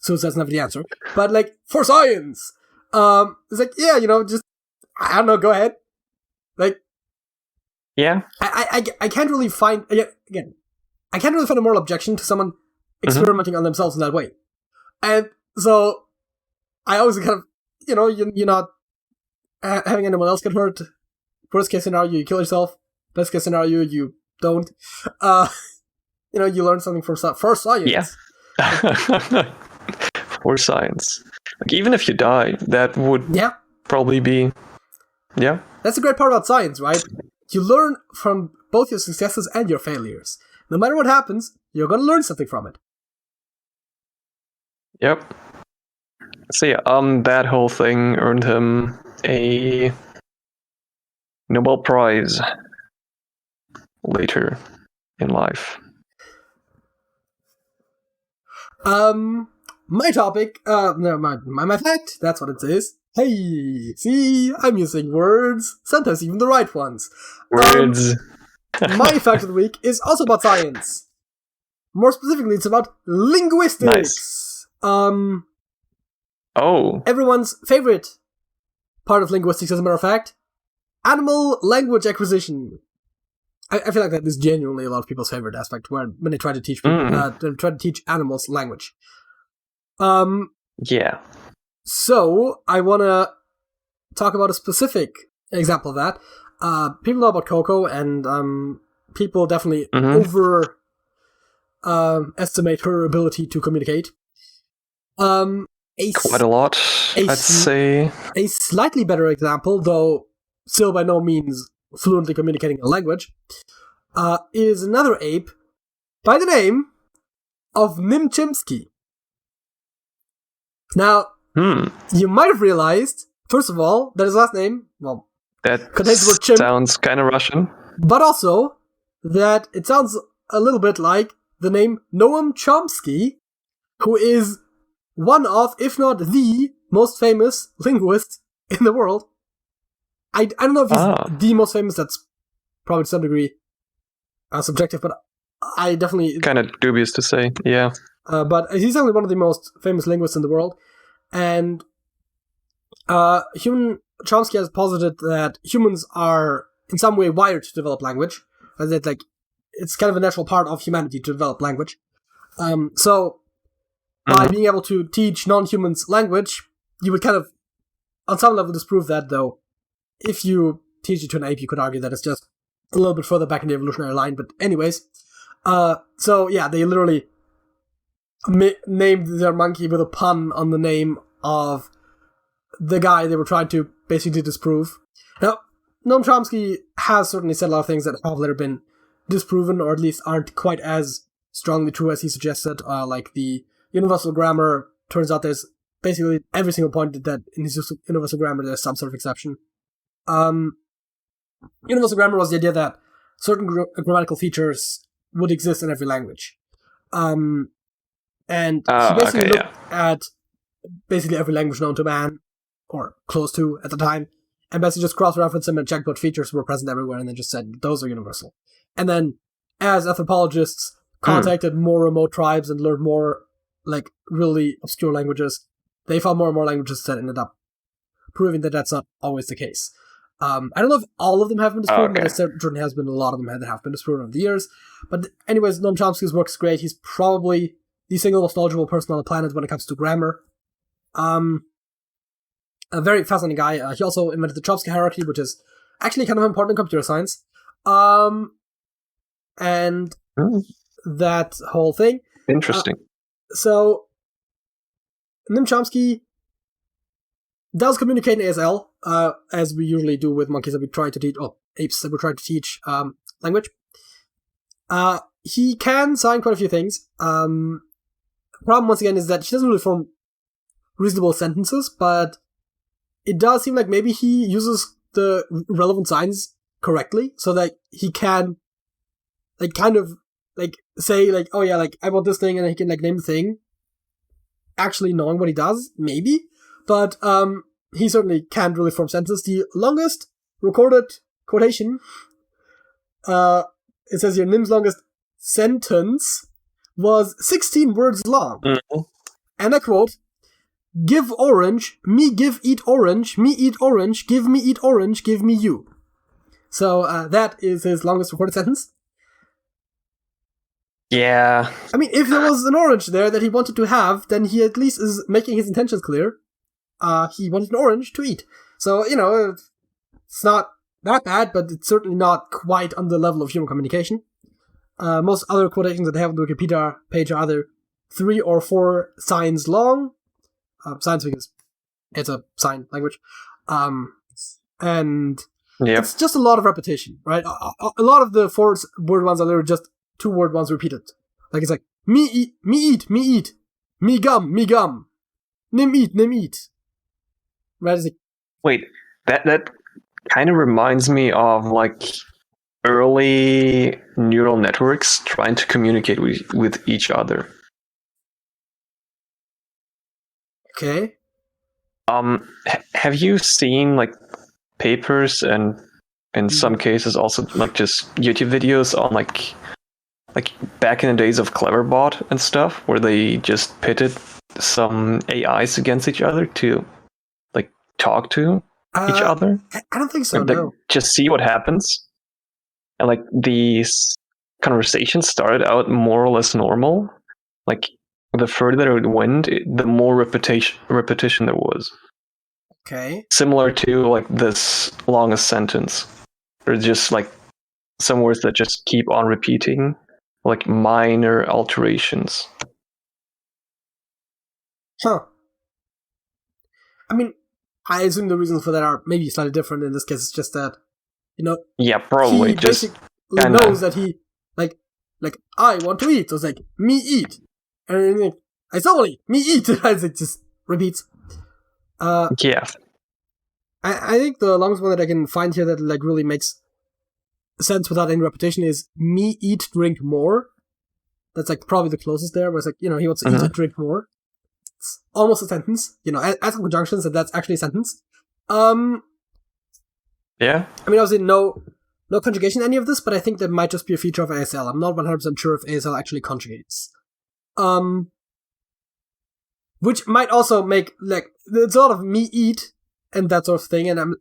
suicide's never the answer, but like, for science, it's like, yeah, just, I don't know, go ahead. Like, yeah, I can't really find again, I can't really find a moral objection to someone experimenting on themselves in that way, and so I always kind of, you're not having anyone else get hurt. Worst case scenario, you kill yourself. Best case scenario, you don't. You learn something for science. Yeah. For science. Like, even if you die, that would probably be... Yeah. That's the great part about science, right? You learn from both your successes and your failures. No matter what happens, you're going to learn something from it. Yep. So yeah, that whole thing earned him a Nobel Prize later in life. My topic, my fact, that's what it is. Hey, see, I'm using words, sometimes even the right ones. Words. My fact of the week is also about science. More specifically, it's about linguistics. Nice. Everyone's favorite part of linguistics, as a matter of fact, animal language acquisition. I feel like that is genuinely a lot of people's favorite aspect when they try to teach animals language. Yeah. So I want to talk about a specific example of that. People know about Coco, and people definitely estimate her ability to communicate. Quite a lot, I'd say. A slightly better example, though still by no means fluently communicating a language, is another ape by the name of Nimchimsky. Now, you might have realized, first of all, that his last name, that contains the word chimp, sounds kind of Russian. But also that it sounds a little bit like the name Noam Chomsky, who is one of, if not the most famous linguist in the world. I don't know if he's the most famous, that's probably to some degree subjective, but I definitely... Kind of dubious to say, yeah. But he's definitely one of the most famous linguists in the world, and Chomsky has posited that humans are in some way wired to develop language, and that it's kind of a natural part of humanity to develop language. So by being able to teach non-humans language, you would kind of, on some level, disprove that, though. If you teach it to an ape, you could argue that it's just a little bit further back in the evolutionary line, but anyways. So yeah, they literally named their monkey with a pun on the name of the guy they were trying to basically disprove. Now, Noam Chomsky has certainly said a lot of things that have later been disproven, or at least aren't quite as strongly true as he suggested, like the universal grammar. Turns out there's basically every single point that in his universal grammar there's some sort of exception. Universal grammar was the idea that certain grammatical features would exist in every language. And he basically looked at basically every language known to man, or close to at the time, and basically just cross-referenced them and checked what features were present everywhere, and then just said, those are universal. And then, as anthropologists contacted more remote tribes and learned more, really obscure languages, they found more and more languages that ended up proving that that's not always the case. I don't know if all of them have been disproven, Okay. but there certainly has been a lot of them that have been disproven over the years. But anyways, Noam Chomsky's work is great. He's probably the single most knowledgeable person on the planet when it comes to grammar. A very fascinating guy. He also invented the Chomsky hierarchy, which is actually kind of important in computer science. And that whole thing. Interesting. So, Noam Chomsky does communicate in ASL, as we usually do with monkeys that we try to teach, apes that we try to teach language. He can sign quite a few things. Problem, once again, is that he doesn't really form reasonable sentences, but it does seem like maybe he uses the relevant signs correctly, so that he can, like, kind of, like, say, like, oh yeah, like, I want this thing, and he can, like, name the thing, actually knowing what he does, maybe. But he certainly can't really form sentences. The longest recorded quotation, it says here, Nim's longest sentence was 16 words long. Mm-hmm. And I quote, "Give orange, me give eat orange, me eat orange, give me eat orange, give me you." So that is his longest recorded sentence. Yeah. I mean, if there was an orange there that he wanted to have, then he at least is making his intentions clear. He wanted an orange to eat. So, it's not that bad, but it's certainly not quite on the level of human communication. Most other quotations that they have on the Wikipedia page are either 3 or 4 signs long. Signs because it's a sign language. And it's just a lot of repetition, right? A lot of the 4-word ones are literally just 2-word ones repeated. Like, it's like, me eat, me eat, me eat. Me gum, nim eat, nim eat. Right? It's like, wait, that kind of reminds me of, like, early neural networks trying to communicate with each other. okay. Have you seen, like, papers and in some cases also, like, just YouTube videos on, like back in the days of Cleverbot and stuff, where they just pitted some AIs against each other to, like, talk to each other? I don't think so, Like, no. just see what happens. And, like, these conversations started out more or less normal. Like, the further it went, the more repetition there was. Okay. Similar to, like, this longest sentence. There's just, like, some words that just keep on repeating, like minor alterations. Huh. I mean, I assume the reasons for that are maybe slightly different. In this case, it's just that, Yeah, probably. he Just basically knows that he, like, I want to eat. So it's like, me eat. And then, like, I still want to eat. Me eat. As it just repeats. yeah. I think the longest one that I can find here that, like, really makes sense without any repetition is me eat, drink more. That's, like, probably the closest there, where it's like, he wants to eat and drink more. It's almost a sentence, as a conjunction, so that's actually a sentence. Yeah. I mean, obviously, no conjugation in any of this, but I think that might just be a feature of ASL. I'm not 100% sure if ASL actually conjugates. Which might also make, like, it's a lot of me eat and that sort of thing, and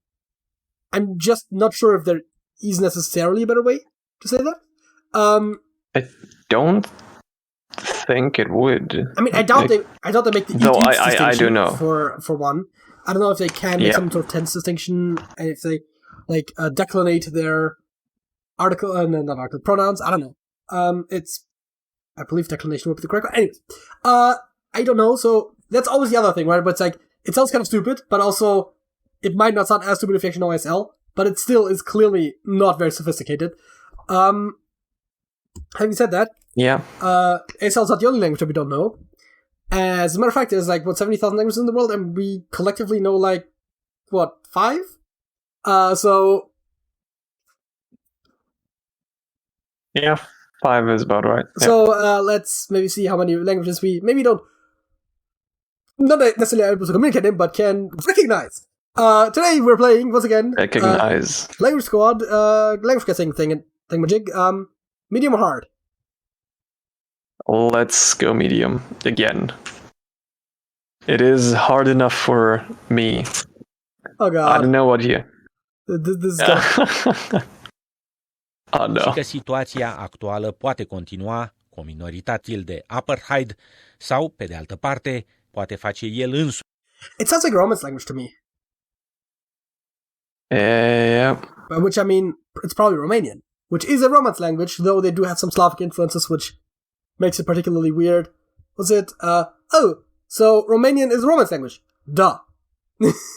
I'm just not sure if there is necessarily a better way to say that. I don't think it would. I mean, I doubt they make the eat though distinction I do know. for one. I don't know if they can make some sort of tense distinction, and if they, like, declinate their article, not article, pronouns. I don't know. I believe declination would be the correct one. Anyways, I don't know. So that's always the other thing, right? But it's like, it sounds kind of stupid, but also it might not sound as stupid if you actually know ASL, but it still is clearly not very sophisticated. Having said that, yeah, ASL is not the only language that we don't know. As a matter of fact, there's, like, 70,000 languages in the world, and we collectively know, like, 5? So... Yeah, 5 is about right. So, let's maybe see how many languages we maybe not necessarily able to communicate in, but can recognize. Today we're playing, once again... Recognize. Language Squad, language guessing thingamajig, medium or hard? Let's go medium again. It is hard enough for me. Oh god. I don't know what you... This is gonna... Oh no. Și că situația actuală poate continua cu o minoritate de apartheid sau, pe de altă parte, poate face el însuși. It sounds like a Romance language to me. Yeah. By which I mean, it's probably Romanian, which is a Romance language, though they do have some Slavic influences, which makes it particularly weird. Was it, so Romanian is a Romance language. Duh.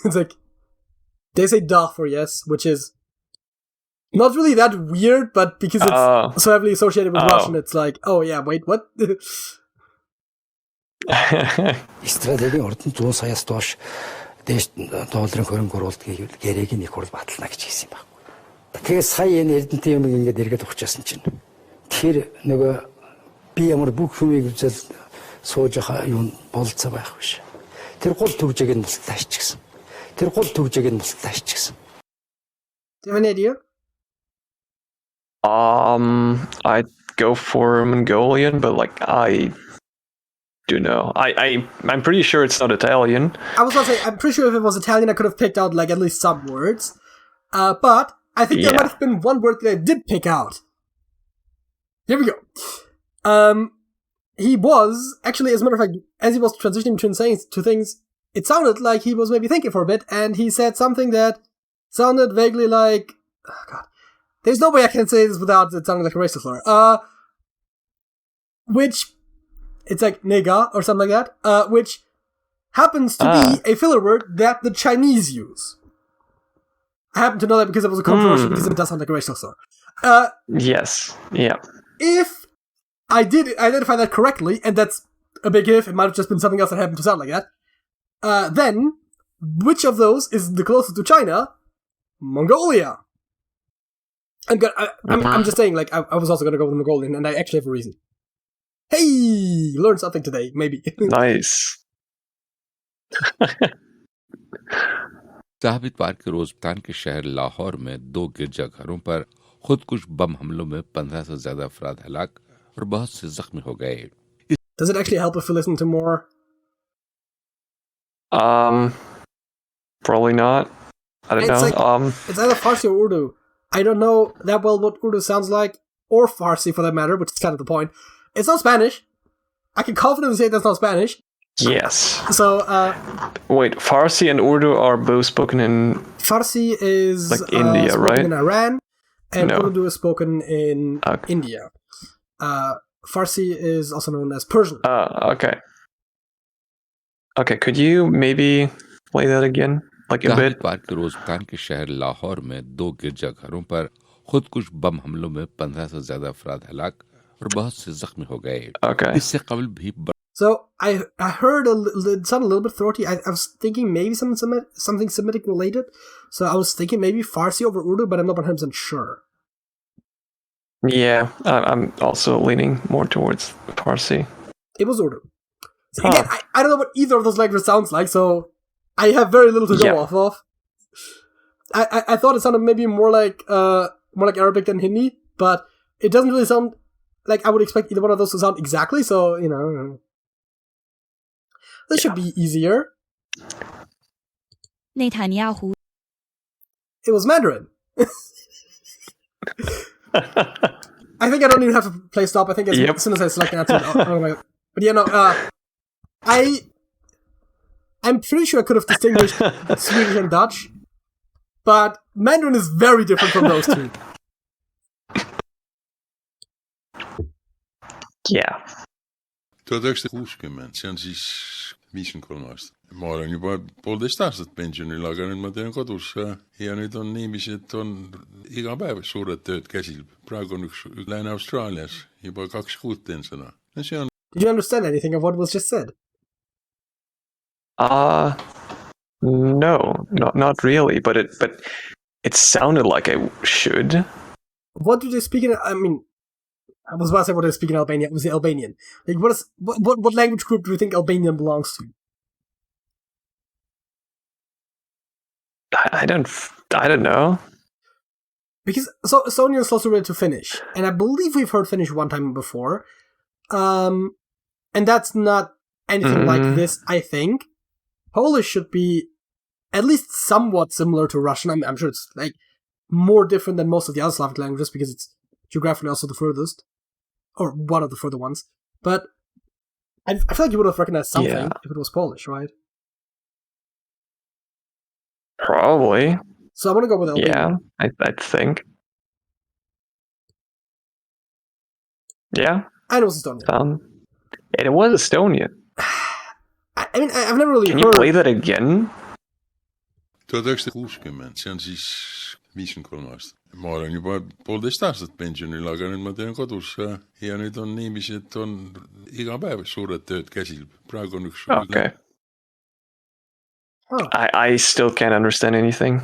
It's like, they say duh for yes, which is not really that weird, but because it's so heavily associated with Russian, it's like, oh yeah, wait, what? Стратегийн ордонд 100 саяас доош дээш долларын хөрөнгө оруулалтыг гэрээгийн нэг хурал батална гэж хэлсэн юм байна. Тэгэхээр сая энэ эрдэнэтэй юм ингээд эргээд ухчихсан чинь. Тэгэхээр нөгөө би ямар бүх юмыг үзэл сууж байгаа юм болцоо байх биш. Тэр гол төгжээг нь мултаа иччихсэн. Do you have any idea? I'd go for Mongolian, but like I do know. I'm pretty sure it's not Italian. I was gonna say, I'm pretty sure if it was Italian, I could have picked out like at least some words. But I think there might have been one word that I did pick out. Here we go. He was actually, as a matter of fact, as he was transitioning between saying two things, it sounded like he was maybe thinking for a bit, and he said something that sounded vaguely like, oh god, there's no way I can say this without it sounding like a racial slur. Which, it's like nega or something like that, which happens to be a filler word that the Chinese use. I happen to know that because it was a controversy, because it does sound like a racial slur. Yes, yeah. If I did identify that correctly, and that's a big if, it might have just been something else that happened to sound like that, then, which of those is the closest to China? Mongolia. I'm just saying, like, I was also going to go with Mongolian, and I actually have a reason. Hey! Learned something today, maybe. Nice. साबित पार के रोजपान के शहर लाहौर में 2 गिरजाघरों पर खुदकुश बम हमलों में 15 से ज्यादा अफराद हलाक और बहुत से जख्मी हो गए. Does it actually help if we listen to more? Probably not. I don't know. Like, it's either Farsi or Urdu. I don't know that well what Urdu sounds like, or Farsi for that matter, which is kind of the point. It's not Spanish. I can confidently say that's not Spanish. Yes. So, wait, Farsi and Urdu are both spoken in... Farsi is like India, spoken right? in Iran, and Urdu is spoken in India. Farsi is also known as Persian. Okay. Okay, could you maybe play that again? Like a bit? पार के रोजपान के शहर लाहौर में 2 गिरजाघरों पर खुदकुश बम हमलों में 15 से ज्यादा अफराद हलाक और बहुत से जख्मी हो गए. Okay. इससे कबल भी So I heard it sounded a little bit throaty. I was thinking maybe something Semitic related. So I was thinking maybe Farsi over Urdu, but I'm not 100% sure. Yeah, I'm also leaning more towards Farsi. It was Urdu. So again, I don't know what either of those languages sounds like, so I have very little to go off of. I thought it sounded maybe more like Arabic than Hindi, but it doesn't really sound like I would expect either one of those to sound exactly, so, you know. This should be easier. Netanyahu. It was Mandarin. I think I don't even have to play stop. I think as soon as I select an answer, but yeah, no, I'm pretty sure I could have distinguished Swedish and Dutch, but Mandarin is very different from those two. Yeah. 1960, see on siis 53 aastat. Ma olen juba 1,5 aastat pensionil, aga nüüd ma teen kodus ja nüüd on niiviisi, et on iga päev suured tööd käsil. Praegu on üks Lääne-Austraalias, juba 2 kuud teen seda. Ja see on... Did you understand anything of what was just said? No, not really, but it sounded like I should. What do they speak in? I mean, I was about to say what they speak in Albania. It was the Albanian. Like, what language group do you think Albanian belongs to? I don't know. Because Estonian is closer related to Finnish, and I believe we've heard Finnish one time before. And that's not anything like this, I think. Polish should be at least somewhat similar to Russian. I'm sure it's like more different than most of the other Slavic languages because it's geographically also the furthest, or one of the further ones. But I feel like you would have recognized something if it was Polish, right? Probably. So I'm gonna go with Albania. Yeah, I think. Yeah. And it was Estonian. It was Estonian. I mean, I've never really Can heard... you play that again? 1960, see on siis 53 aastat. Ma olen juba 1,5 aastat pensionil, aga nüüd ma teen kodus ja nüüd on niiviisi, et on iga päev suured tööd käsil. Praegu on üks... Okay. I still can't understand anything.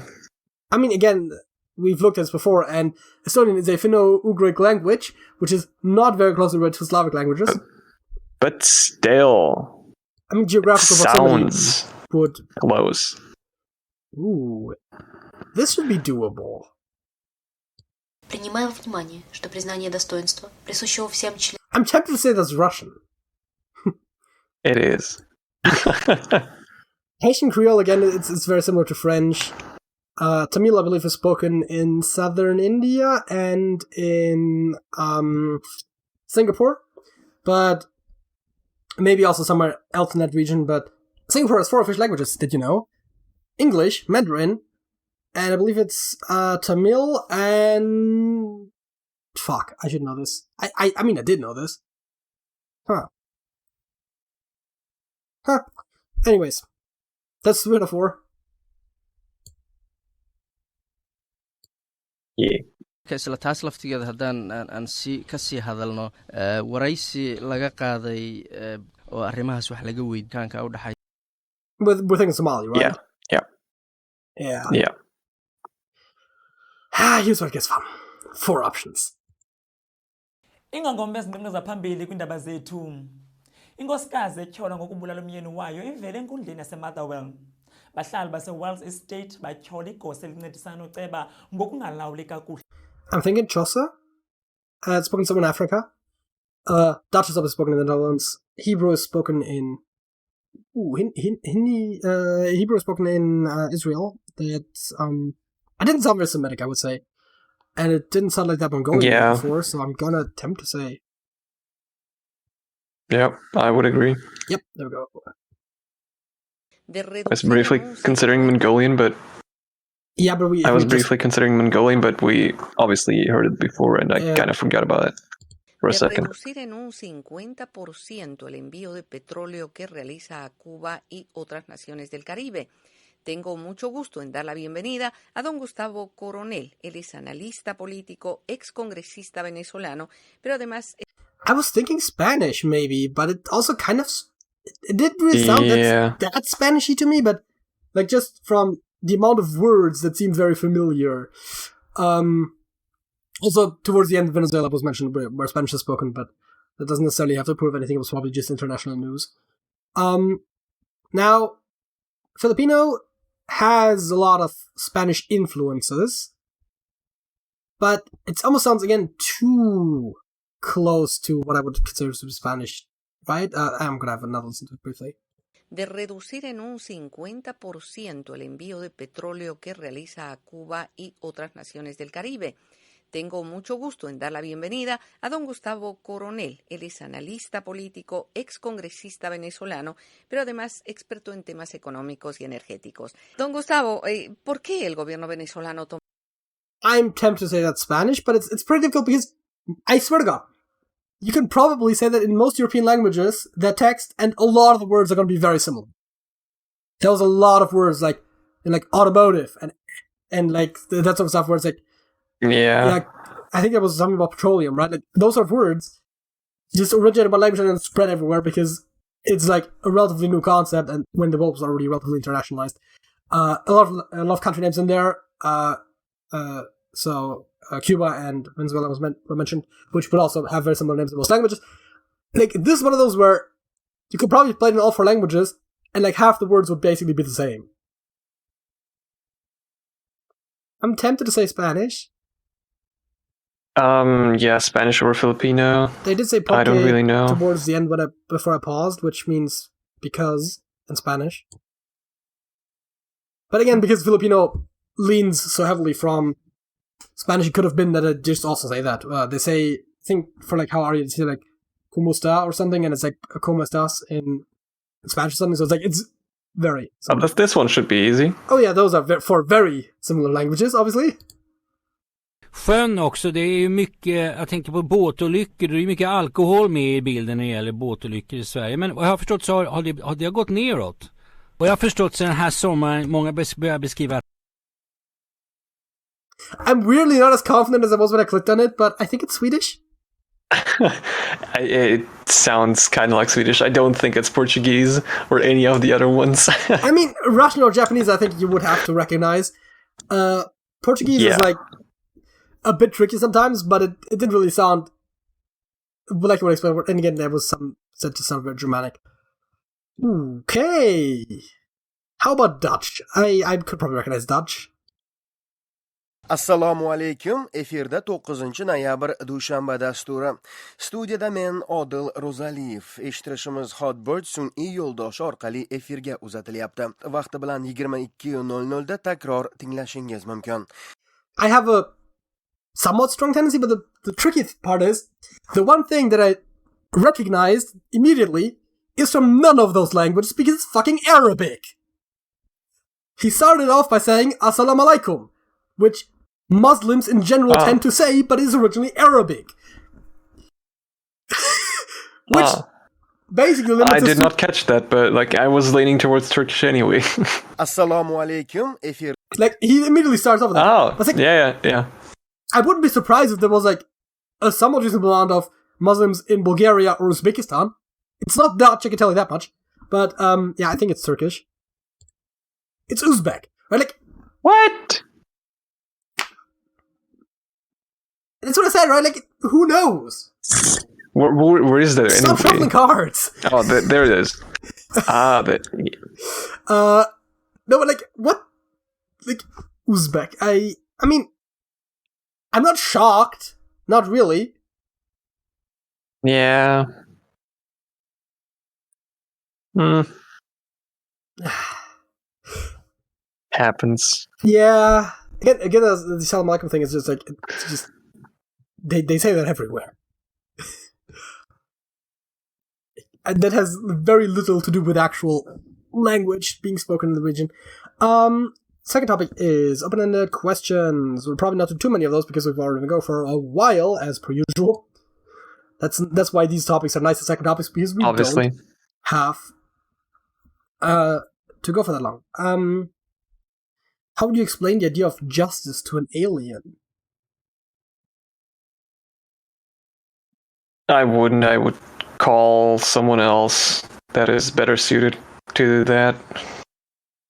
I mean, again, we've looked at this before, and Estonian is a Finno-Ugric language, which is not very closely related to Slavic languages. But still... I mean, geographical proximity sounds would... close. Ooh. This should be doable. Принимая во внимание, что признание достоинства присущего всем членам... I'm tempted to say that's Russian. It is. Haitian Creole, again, it's very similar to French. Tamil, I believe, is spoken in southern India and in Singapore, but maybe also somewhere else in that region. But Singapore has 4 official languages, did you know? English, Mandarin, and I believe it's Tamil and... Fuck, I should know this. I mean, I did know this. Huh. Anyways, that's the metaphor. Yeah. isla taas laftigeeda haddaan aan kasii hadalno waraysi laga qaaday oo arrimahaas wax laga weydiinkaanka u dhaxay We're thinking Somali, right? Yeah. Here's where it gets fun. 4 options. Ingangoma ezinqinqiza phambili kwindaba zethu. Inkosikazi etyhola ngokubulala umyeni wayo ivele enkundleni yaseMotherwell. Bahlali base-Wells Estate batyhola igosa elincedisana noceba ngokungalawuli kakuhle. I'm thinking Xhosa. It's spoken somewhere in Africa. Dutch is spoken in the Netherlands. Hebrew is spoken in... Hebrew is spoken in Israel. That's I didn't sound very Semitic, I would say. And it didn't sound like that Mongolian before, so I'm gonna attempt to say... Yep, I would agree. Yep, there we go. I was briefly considering Mongolian, but... Yeah, but I was briefly considering Mongolian, but we obviously heard it before, and I kind of forgot about it for a second. Reducir en un 50% el envío de petróleo que realiza a Cuba y otras naciones del Caribe. Tengo mucho gusto en dar la bienvenida a don Gustavo Coronel. Él es analista político, excongresista venezolano, pero además... I was thinking Spanish, maybe, but it also kind of... It didn't really sound that Spanish-y to me, but like just from the amount of words that seemed very familiar. Also, towards the end, Venezuela was mentioned where Spanish is spoken, but that doesn't necessarily have to prove anything. It was probably just international news. Now, Filipino has a lot of Spanish influences, but it almost sounds, again, too close to what I would consider to be Spanish, right? I'm going to have another listen to it briefly. De reducir en un 50% el envío de petróleo que realiza a Cuba y otras naciones del Caribe. Tengo mucho gusto en dar la bienvenida a don Gustavo Coronel. Él es analista político, excongresista venezolano, pero además experto en temas económicos y energéticos. Don Gustavo, ¿por qué el gobierno venezolano tomó? I'm tempted to say that's Spanish, but it's pretty difficult because, I swear to God, you can probably say that in most European languages, the text and a lot of the words are going to be very similar. There was a lot of words like in like automotive and like that sort of stuff where it's like, like, I think it was something about petroleum, right? Like those sort of words just originated by language and then spread everywhere because it's like a relatively new concept, and when the world was already relatively internationalized, a lot of country names in there. So Cuba and Venezuela were mentioned, which would also have very similar names in most languages. Like this is one of those where you could probably play it in all 4 languages, and like half the words would basically be the same. I'm tempted to say Spanish. Yeah, Spanish or Filipino. They did say I don't really know. Towards the end before I paused, which means because in Spanish. But again, because Filipino leans so heavily from Spanish, it could have been that it just also say that. They say, I think for like how are you, they say like "cómo or something, and it's like "cómo estás" in Spanish or something. So it's like it's very similar. This one should be easy. Oh yeah, those are for very similar languages, obviously. Sjön också, det är ju mycket, jag tänker på båtolyckor, det är mycket alkohol med i bilden när det gäller båtolyckor i Sverige. Men vad jag har förstått så har det gått neråt. Och jag har förstått så den här sommaren, många börjar beskriva. I'm weirdly not as confident as I was when I clicked on it, but I think it's Swedish. It sounds kind of like Swedish. I don't think it's Portuguese or any of the other ones. I mean, Russian or Japanese, I think you would have to recognize. Portuguese is like a bit tricky sometimes, but it didn't really sound like what I expected. And again, there was some said to sound very dramatic. Okay. How about Dutch? I could probably recognize Dutch. Assalomu alaykum. Efirda 9-noyabr dushanba dasturi. Studiyada men Odil Ro'zaliyev. Eshittirishimiz Hotbird sun'iy yo'ldoshi orqali efirga uzatilyapti. Vaqti bilan 22:00 da takror tinglashingiz mumkin. I have a somewhat strong tendency, but the tricky part is the one thing that I recognized immediately is from none of those languages because it's fucking Arabic. He started off by saying Assalamu alaikum, which Muslims in general tend to say, but is originally Arabic. Which basically limits I did not catch that, but like I was leaning towards Turkish anyway. Assalamu alaikum. Like he immediately starts off with that. Oh, like, yeah. I wouldn't be surprised if there was like a somewhat reasonable amount of Muslims in Bulgaria or Uzbekistan. It's not Dutch, I can tell you that much. But yeah, I think it's Turkish. It's Uzbek, right? Like what? That's what I said, right? Like, who knows? Where is there? Stop shuffling cards. Oh, there it is. No, but like, what? Like, Uzbek. I mean, I'm not shocked. Not really. Yeah. Happens. Yeah. Again, the Salam Alaikum thing is just like, it's just, they say that everywhere. And that has very little to do with actual language being spoken in the region. Second topic is open-ended questions. We'll probably not do too many of those because we've already been going for a while, as per usual. That's why these topics are nice as second topics, because we don't have to go for that long. How would you explain the idea of justice to an alien? I wouldn't. I would call someone else that is better suited to that.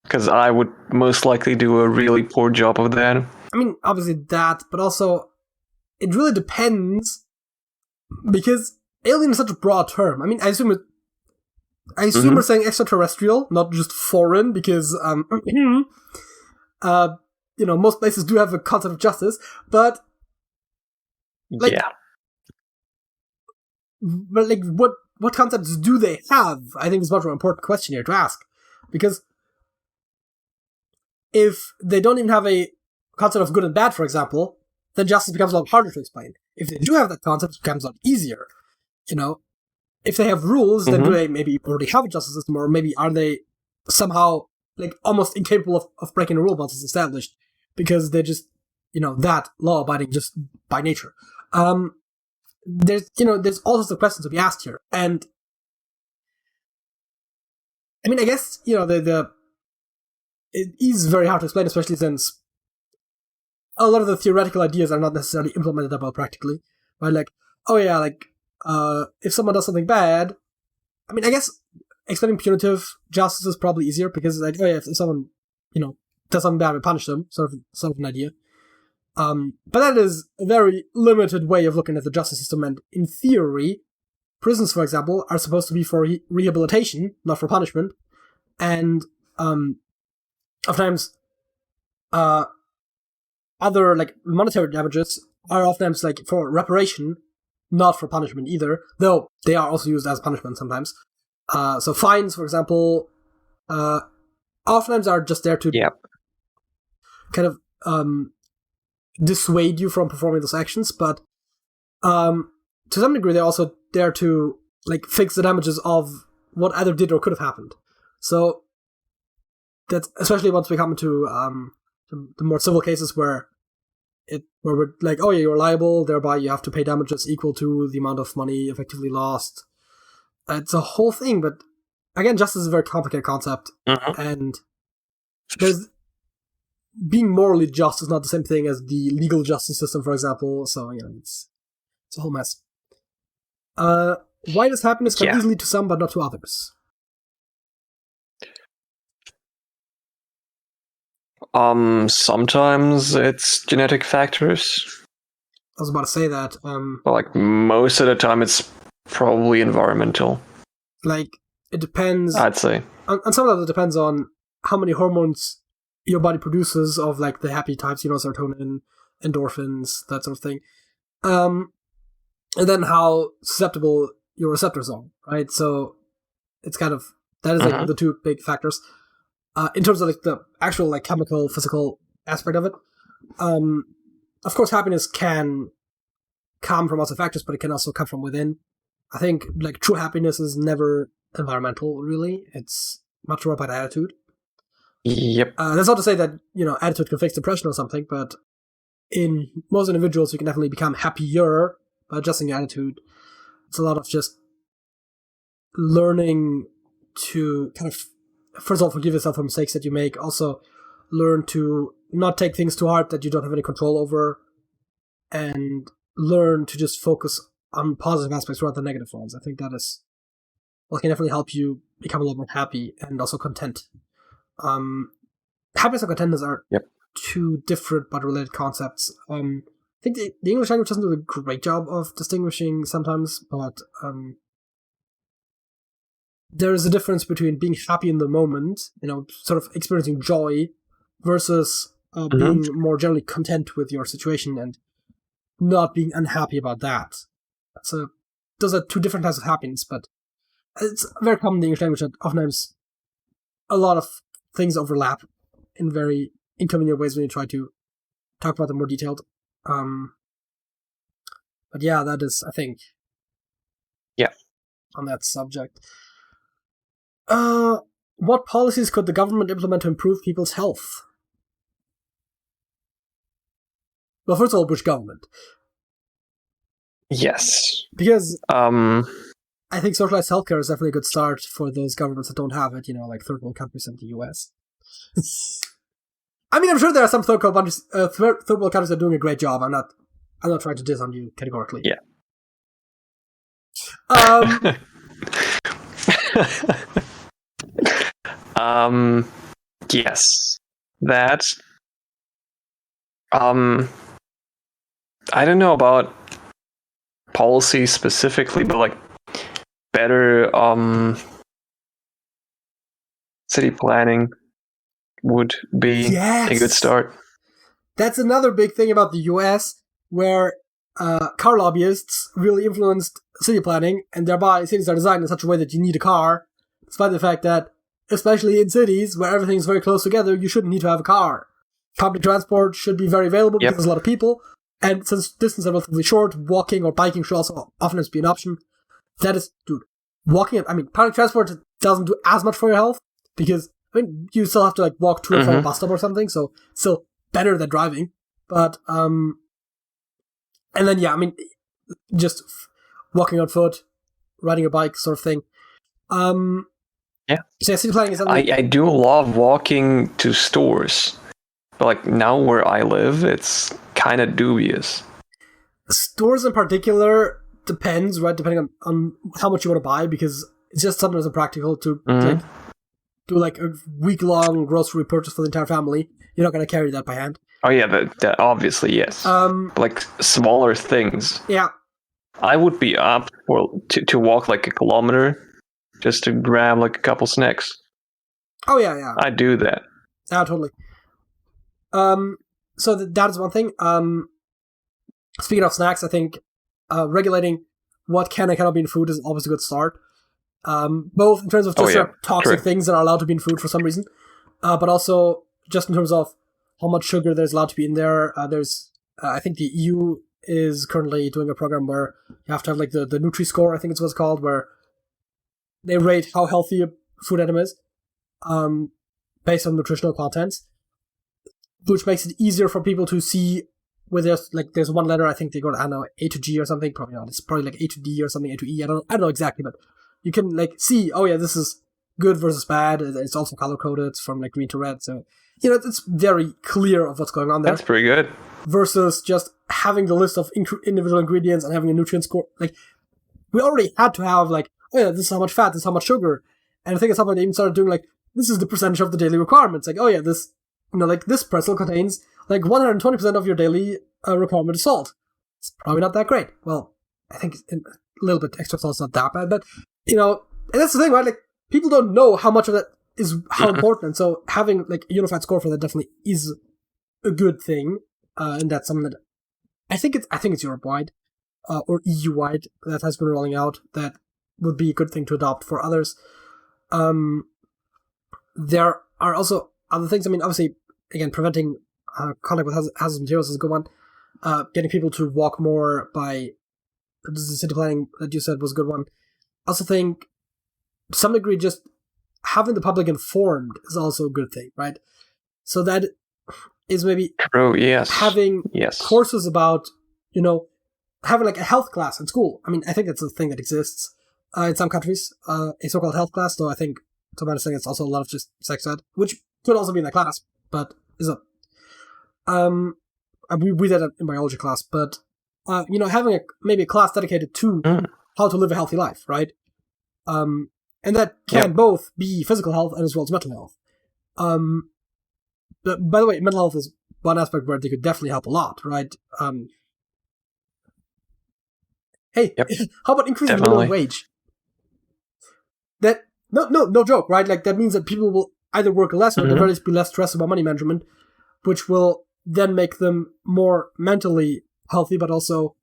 Because I would most likely do a really poor job of that. I mean, obviously that, but also, it really depends. Because alien is such a broad term. I mean, I assume we're saying extraterrestrial, not just foreign, because, most places do have a concept of justice, but... Like, yeah. But, like, what concepts do they have? I think is a much more important question here to ask. Because if they don't even have a concept of good and bad, for example, then justice becomes a lot harder to explain. If they do have that concept, it becomes a lot easier. If they have rules, then do they maybe already have a justice system, or maybe are they somehow like almost incapable of breaking a rule once it's established because they're just that law-abiding just by nature. There's all sorts of questions to be asked here, and I mean, I guess it is very hard to explain, especially since a lot of the theoretical ideas are not necessarily implemented about practically. Right? Like, if someone does something bad, I mean, I guess explaining punitive justice is probably easier because, like, if someone, does something bad, we punish them, sort of an idea. But that is a very limited way of looking at the justice system, and in theory, prisons, for example, are supposed to be for rehabilitation, not for punishment, and oftentimes, other, like, monetary damages are oftentimes, like, for reparation, not for punishment either, though they are also used as punishment sometimes. So fines, for example, are oftentimes are just there to kind of dissuade you from performing those actions, but to some degree they're also there to like fix the damages of what either did or could have happened. So that's especially once we come into the more civil cases where we're like, oh yeah, you're liable, thereby you have to pay damages equal to the amount of money effectively lost. It's a whole thing, but again, justice is a very complicated concept, and there's being morally just is not the same thing as the legal justice system, for example. So it's a whole mess. Why does happiness come easily to some but not to others? Sometimes it's genetic factors. I was about to say that. But like most of the time, it's probably environmental. Like it depends. I'd say. And some of it depends on how many hormones your body produces of like the happy types, serotonin, endorphins, that sort of thing. And then how susceptible your receptors are, right? So it's kind of that is like the two big factors. In terms of like the actual like chemical, physical aspect of it. Of course, happiness can come from outside factors, but it can also come from within. I think like true happiness is never environmental, really. It's much more about attitude. Yep. That's not to say that attitude can fix depression or something, but in most individuals, you can definitely become happier by adjusting your attitude. It's a lot of just learning to kind of, first of all, forgive yourself for mistakes that you make. Also, learn to not take things too hard that you don't have any control over, and learn to just focus on positive aspects rather than negative ones. I think that is what can definitely help you become a lot more happy and also content. Happiness and contentness are two different but related concepts. I think the English language doesn't do a great job of distinguishing sometimes, but there is a difference between being happy in the moment, sort of experiencing joy, versus being more generally content with your situation and not being unhappy about that. So those are two different types of happiness, but it's very common in the English language that oftentimes a lot of things overlap in very inconvenient ways when you try to talk about them more detailed. But yeah, that is, I think, on that subject. What policies could the government implement to improve people's health? Well, first of all, which government? Yes. Because I think socialized healthcare is definitely a good start for those governments that don't have it, like third world countries and the US. I mean, I'm sure there are some third world countries that are doing a great job. I'm not trying to diss on you categorically. Yeah. Yes. That. I don't know about policy specifically, but like better city planning would be a good start. That's another big thing about the US, where car lobbyists really influenced city planning, and thereby cities are designed in such a way that you need a car, despite the fact that, especially in cities where everything's very close together, you shouldn't need to have a car. Public transport should be very available because there's a lot of people, and since distances are relatively short, walking or biking should also often be an option. That is, dude, public transport doesn't do as much for your health, because, you still have to, like, walk to or from a bus stop or something, so it's still better than driving. But, and then, just walking on foot, riding a bike sort of thing. Yeah. So city planning is something... I do love walking to stores. But, like, now where I live, it's kind of dubious. Stores in particular depends, right? Depending on how much you want to buy, because it's just sometimes impractical to do like a week-long grocery purchase for the entire family. You're not going to carry that by hand. Oh yeah, that obviously, yes. Like smaller things. Yeah. I would be up to walk like a kilometer just to grab like a couple snacks. Oh yeah. I do that. Yeah, totally. So that is one thing. Speaking of snacks, I think regulating what can and cannot be in food is always a good start. Both in terms of just toxic things that are allowed to be in food for some reason, but also just in terms of how much sugar there's allowed to be in there. I think the EU is currently doing a program where you have to have like the Nutri-Score, I think it's what's called, where they rate how healthy a food item is, based on nutritional contents, which makes it easier for people to see whether there's one letter, I think they go to, I don't know, A to G or something, probably not, it's probably like A to D or something, A to E, I don't know exactly, but you can like see, oh yeah, this is good versus bad, it's also color-coded from like green to red, so, it's very clear of what's going on there. That's pretty good. Versus just having the list of individual ingredients and having a nutrient score. Like, we already had to have like, oh yeah, this is how much fat, this is how much sugar, and I think at some point they even started doing like, this is the percentage of the daily requirements. Like, oh yeah, this, this pretzel contains like 120% of your daily requirement of salt. It's probably not that great. Well, I think a little bit extra salt's not that bad, but and that's the thing, right? Like, people don't know how much of that is how important, and so having like a unified score for that definitely is a good thing, and that's something that I think it's Europe-wide or EU-wide that has been rolling out. That would be a good thing to adopt for others. There are also other things. I mean, obviously, again, preventing contact with hazardous materials is a good one. Getting people to walk more by the city planning that you said was a good one. I also think, to some degree, just having the public informed is also a good thing, right? So that is maybe having courses about, having like a health class in school. I mean, I think that's a thing that exists in some countries, a so-called health class, though I think, to my understanding, it's also a lot of just sex ed, which could also be in that class, but is a... we did it in biology class, but, having maybe a class dedicated to how to live a healthy life, right? And that can both be physical health and as well as mental health. But by the way, mental health is one aspect where they could definitely help a lot, right? How about increasing the minimum wage? That no joke, right? Like, that means that people will either work less or at the very least be less stressed about money management, which will then make them more mentally healthy, but also,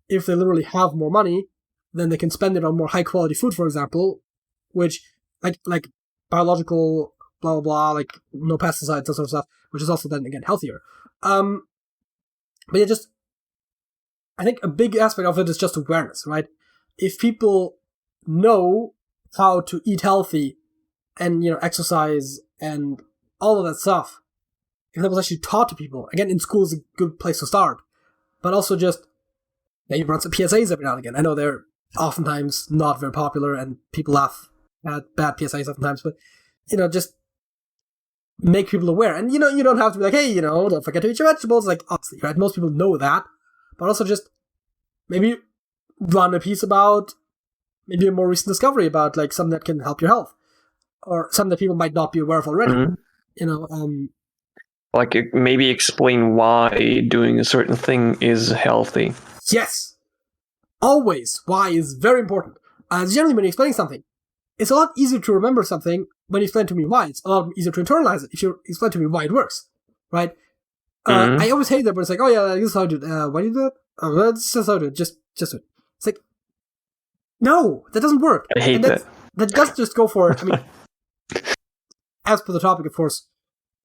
if they literally have more money, then they can spend it on more high quality food, for example, which like biological blah blah blah, like no pesticides, that sort of stuff, which is also then again healthier. But yeah, just I think a big aspect of it is just awareness, right? If people know how to eat healthy and exercise and all of that stuff, if that was actually taught to people, again, in school is a good place to start, but also just maybe run some PSAs every now and again. I know they're oftentimes not very popular and people laugh at bad PSAs oftentimes, but just make people aware. And you don't have to be like, hey, don't forget to eat your vegetables, like, obviously, right? Most people know that, but also just maybe run a piece about maybe a more recent discovery about like something that can help your health, or something that people might not be aware of already. Like, maybe explain why doing a certain thing is healthy. Yes, always. Why is very important. Generally, when you're explaining something, it's a lot easier to remember something when you explain to me why. It's a lot easier to internalize it if you explain to me why it works, right? I always hate that, but it's like, oh yeah, this is how I do it. Why do you do that? Oh, that's just how I do it. Just do it. It's like, no, that doesn't work. I hate that. That does just go for, I mean, as per the topic, of course,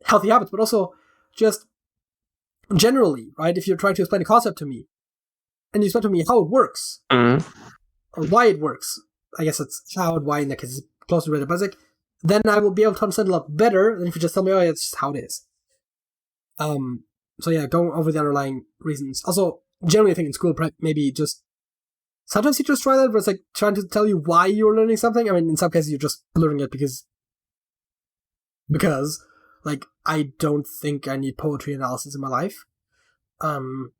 healthy habits, but also just generally, right? If you're trying to explain a concept to me, and you explain to me how it works, or why it works, I guess it's how and why in that case is closely related, but it's like, then I will be able to understand a lot better than if you just tell me, oh yeah, it's just how it is. So yeah, going over the underlying reasons. Also, generally I think in school, maybe just, sometimes teachers try that, but it's like trying to tell you why you're learning something. I mean, in some cases you're just learning it because, like, I don't think I need poetry analysis in my life. And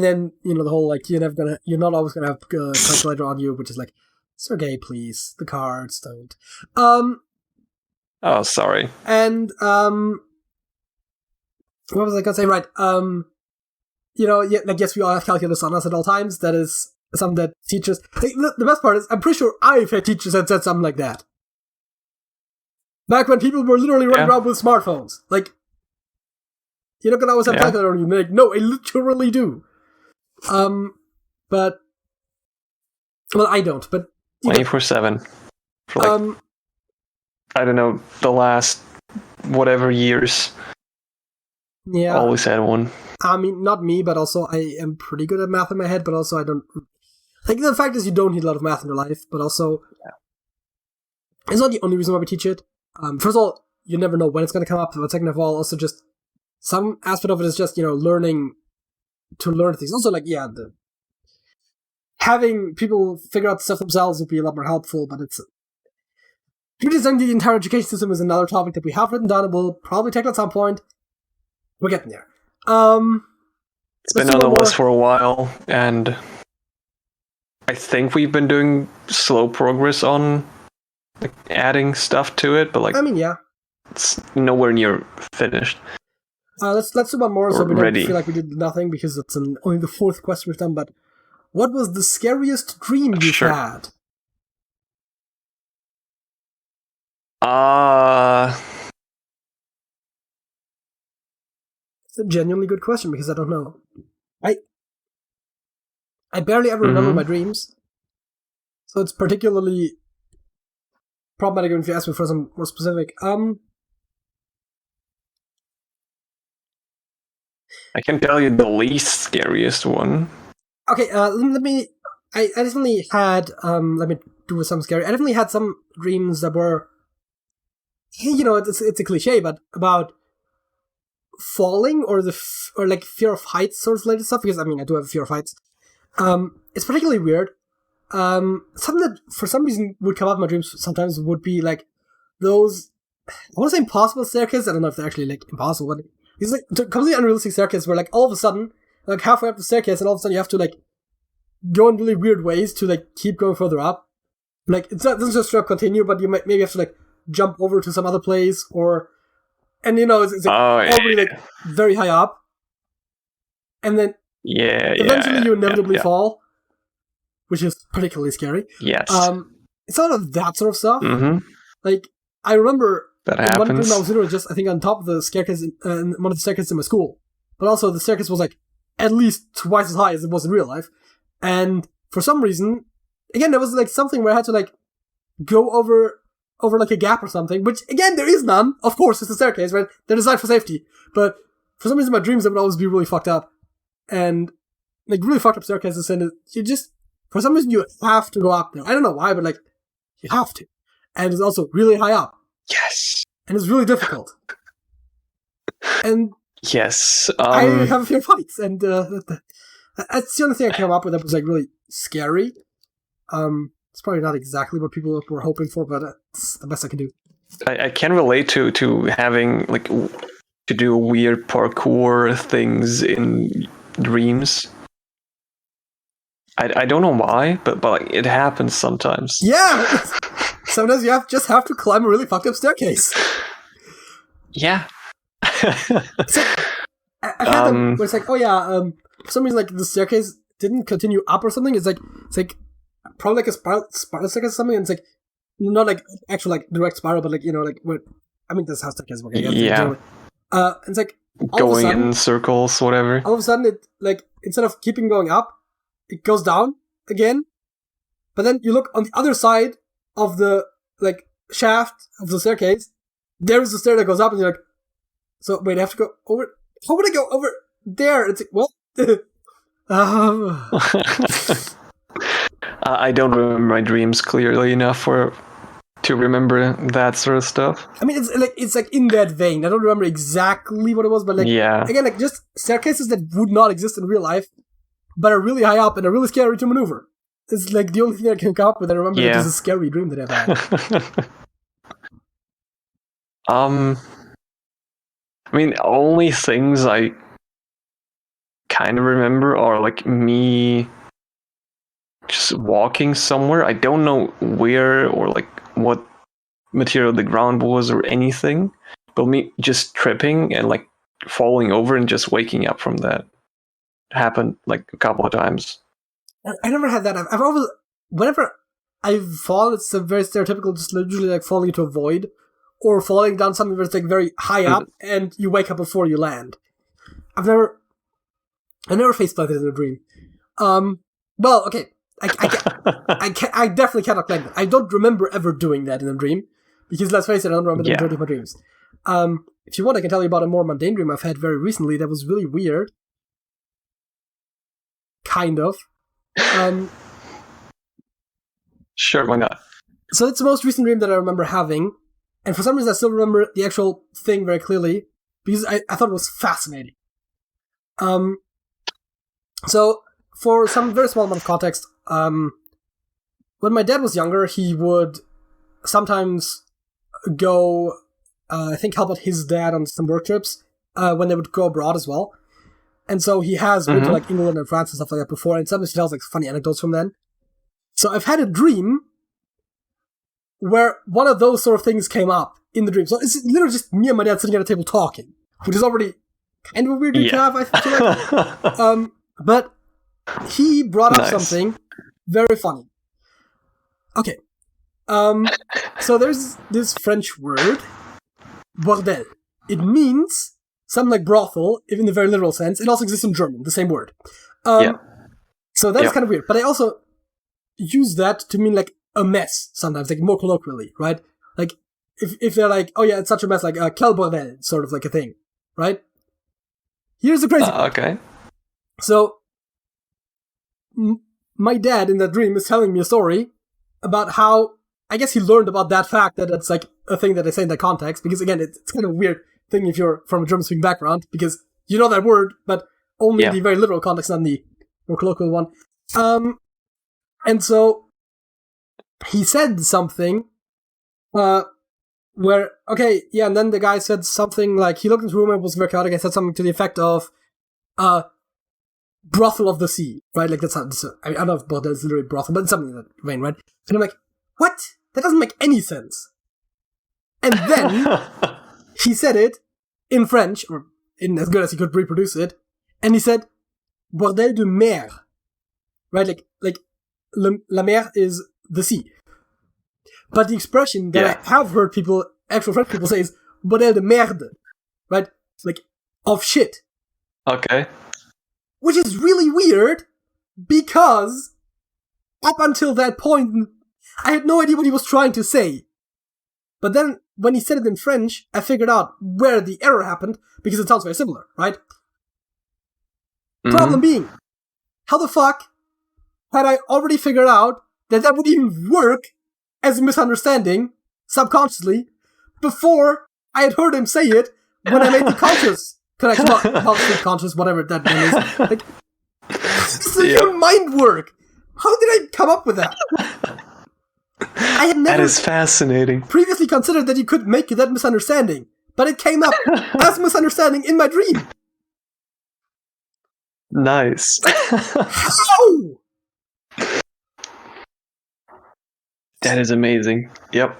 then, the whole, like, you're not always gonna have a calculator on you, which is like, Sergey, please, the cards don't. Oh, sorry. And, what was I gonna say? Right, yes, we all have calculus on us at all times. That is something that teachers... The best part is, I'm pretty sure I've had teachers that said something like that. Back when people were literally running around with smartphones. Like, you're not gonna always have a calculator on you. Like, no, I literally do. But... Well, I don't, but... 24/7. For like I don't know, the last whatever years. Yeah. Always had one. I mean, not me, but also I am pretty good at math in my head, but also I don't... Like, the fact is you don't need a lot of math in your life, but also... It's not the only reason why we teach it. First of all, you never know when it's going to come up, but second of all, also just... Some aspect of it is just, learning to learn things. Also, having people figure out stuff themselves would be a lot more helpful, but it's... Redesigning the entire education system is another topic that we have written down and we'll probably tackle at some point. We're getting there. It's been on the list for a while, and I think we've been doing slow progress on adding stuff to it, but it's nowhere near finished. Let's do one more so we don't feel like we did nothing, because it's only the fourth question we've done, but what was the scariest dream you've had? It's a genuinely good question, because I don't know. I barely ever remember my dreams, so it's particularly problematic if you ask me for something more specific. I can tell you the least scariest one. Okay, let me... I definitely had... let me do some scary... I definitely had some dreams that were... it's a cliche, but about falling or fear of heights sort of related stuff, because, I do have a fear of heights. It's particularly weird. Something that, for some reason, would come up in my dreams sometimes would be, those... I want to say impossible staircases. I don't know if they're actually, impossible, but... These completely unrealistic staircases where all of a sudden, halfway up the staircase, and all of a sudden you have to go in really weird ways to keep going further up. It doesn't just straight up continue, but you maybe have to jump over to some other place, it's already very high up, and then eventually you inevitably fall, which is particularly scary. Yes. It's sort of that sort of stuff. Mm-hmm. I remember. That in happens. one dream I was literally just, I think, on top of the staircase, one of the staircases in my school. But also, the staircase was, at least twice as high as it was in real life. And for some reason, again, there was, something where I had to, go over, a gap or something, which, again, there is none. Of course, it's a staircase, right? They're designed for safety. But for some reason, my dreams would always be really fucked up. And, really fucked up staircases, and you just, for some reason, you have to go up there. I don't know why, but, you have to. And it's also really high up. Yes. And it's really difficult. And yes, I have a fear of heights, and that's the only thing I came up with that was really scary. It's probably not exactly what people were hoping for, but it's the best I can do. I can relate to having to do weird parkour things in dreams. I don't know why, but it happens sometimes. Yeah. Sometimes you just have to climb a really fucked up staircase. Yeah. I had them where it's for some reason the staircase didn't continue up or something. It's probably a spiral staircase or something, and it's not actual direct spiral, but where, that's how staircases work. Yeah. And it's going in circles, whatever. All of a sudden, it instead of keeping going up, it goes down again. But then you look on the other side of the shaft of the staircase, there is a stair that goes up, and you're so wait, I have to go over. How would I go over there? It's I don't remember my dreams clearly enough to remember that sort of stuff. It's in that vein. I don't remember exactly what it was, but again, just staircases that would not exist in real life, but are really high up and are really scary to maneuver. It's the only thing I can come up with. I remember it was a scary dream that I've had. Only things I kind of remember are me just walking somewhere. I don't know where or what material the ground was or anything, but me just tripping and falling over and just waking up from that happened a couple of times. I never had that. I've always, whenever I've fallen, it's a very stereotypical, just usually falling into a void or falling down something that's very high up and you wake up before you land. I never faceplanted in a dream. Well, okay. I definitely cannot claim that. I don't remember ever doing that in a dream. Because let's face it, I don't remember the majority of my dreams. If you want, I can tell you about a more mundane dream I've had very recently that was really weird. Kind of. Sure, why not? So it's the most recent dream that I remember having, and for some reason I still remember the actual thing very clearly, because I thought it was fascinating. So, for some very small amount of context, when my dad was younger, he would sometimes go, I think, help out his dad on some work trips, when they would go abroad as well. And so he has been to like England and France and stuff like that before, and sometimes he tells like funny anecdotes from then. So I've had a dream where one of those sort of things came up in the dream. So it's literally just me and my dad sitting at a table talking, which is already kind of a weird dream to have, I feel like. But he brought up something very funny. Okay. So there's this French word, bordel. It means something like brothel, if in the very literal sense. It also exists in German, the same word. So that's kind of weird. But I also use that to mean like a mess sometimes, like more colloquially, right? Like if they're like, oh yeah, it's such a mess, like quel bordel, sort of like a thing, right? Here's the crazy part. Okay. So my dad in that dream is telling me a story about how, I guess he learned about that fact that it's like a thing that I say in that context, because again, it's kind of a weird thing if you're from a German-speaking background, because you know that word, but only in the very literal context, not the more colloquial one. And so he said something where, okay, yeah, and then the guy said something like, he looked into the room and it was very chaotic and said something to the effect of, brothel of the sea, right? Like, that's not, I don't know if brothel is literally brothel, but it's something in that vein, right? And I'm like, what? That doesn't make any sense. And then he said it in French, or in as good as he could reproduce it, and he said, bordel de mer, right? Like la mer is the sea. But the expression that I have heard actual French people say is bordel de merde, right? Like, of shit. Okay. Which is really weird, because up until that point, I had no idea what he was trying to say. But then, when he said it in French, I figured out where the error happened, because it sounds very similar, right? Problem being, how the fuck had I already figured out that would even work as a misunderstanding, subconsciously, before I had heard him say it, when I made the conscious connection, not conscious, whatever that name is. Like, this is your mind work. How did I come up with that? I had never that is fascinating. Previously considered that you could make that misunderstanding, but it came up as misunderstanding in my dream. Nice. How? That is amazing. Yep.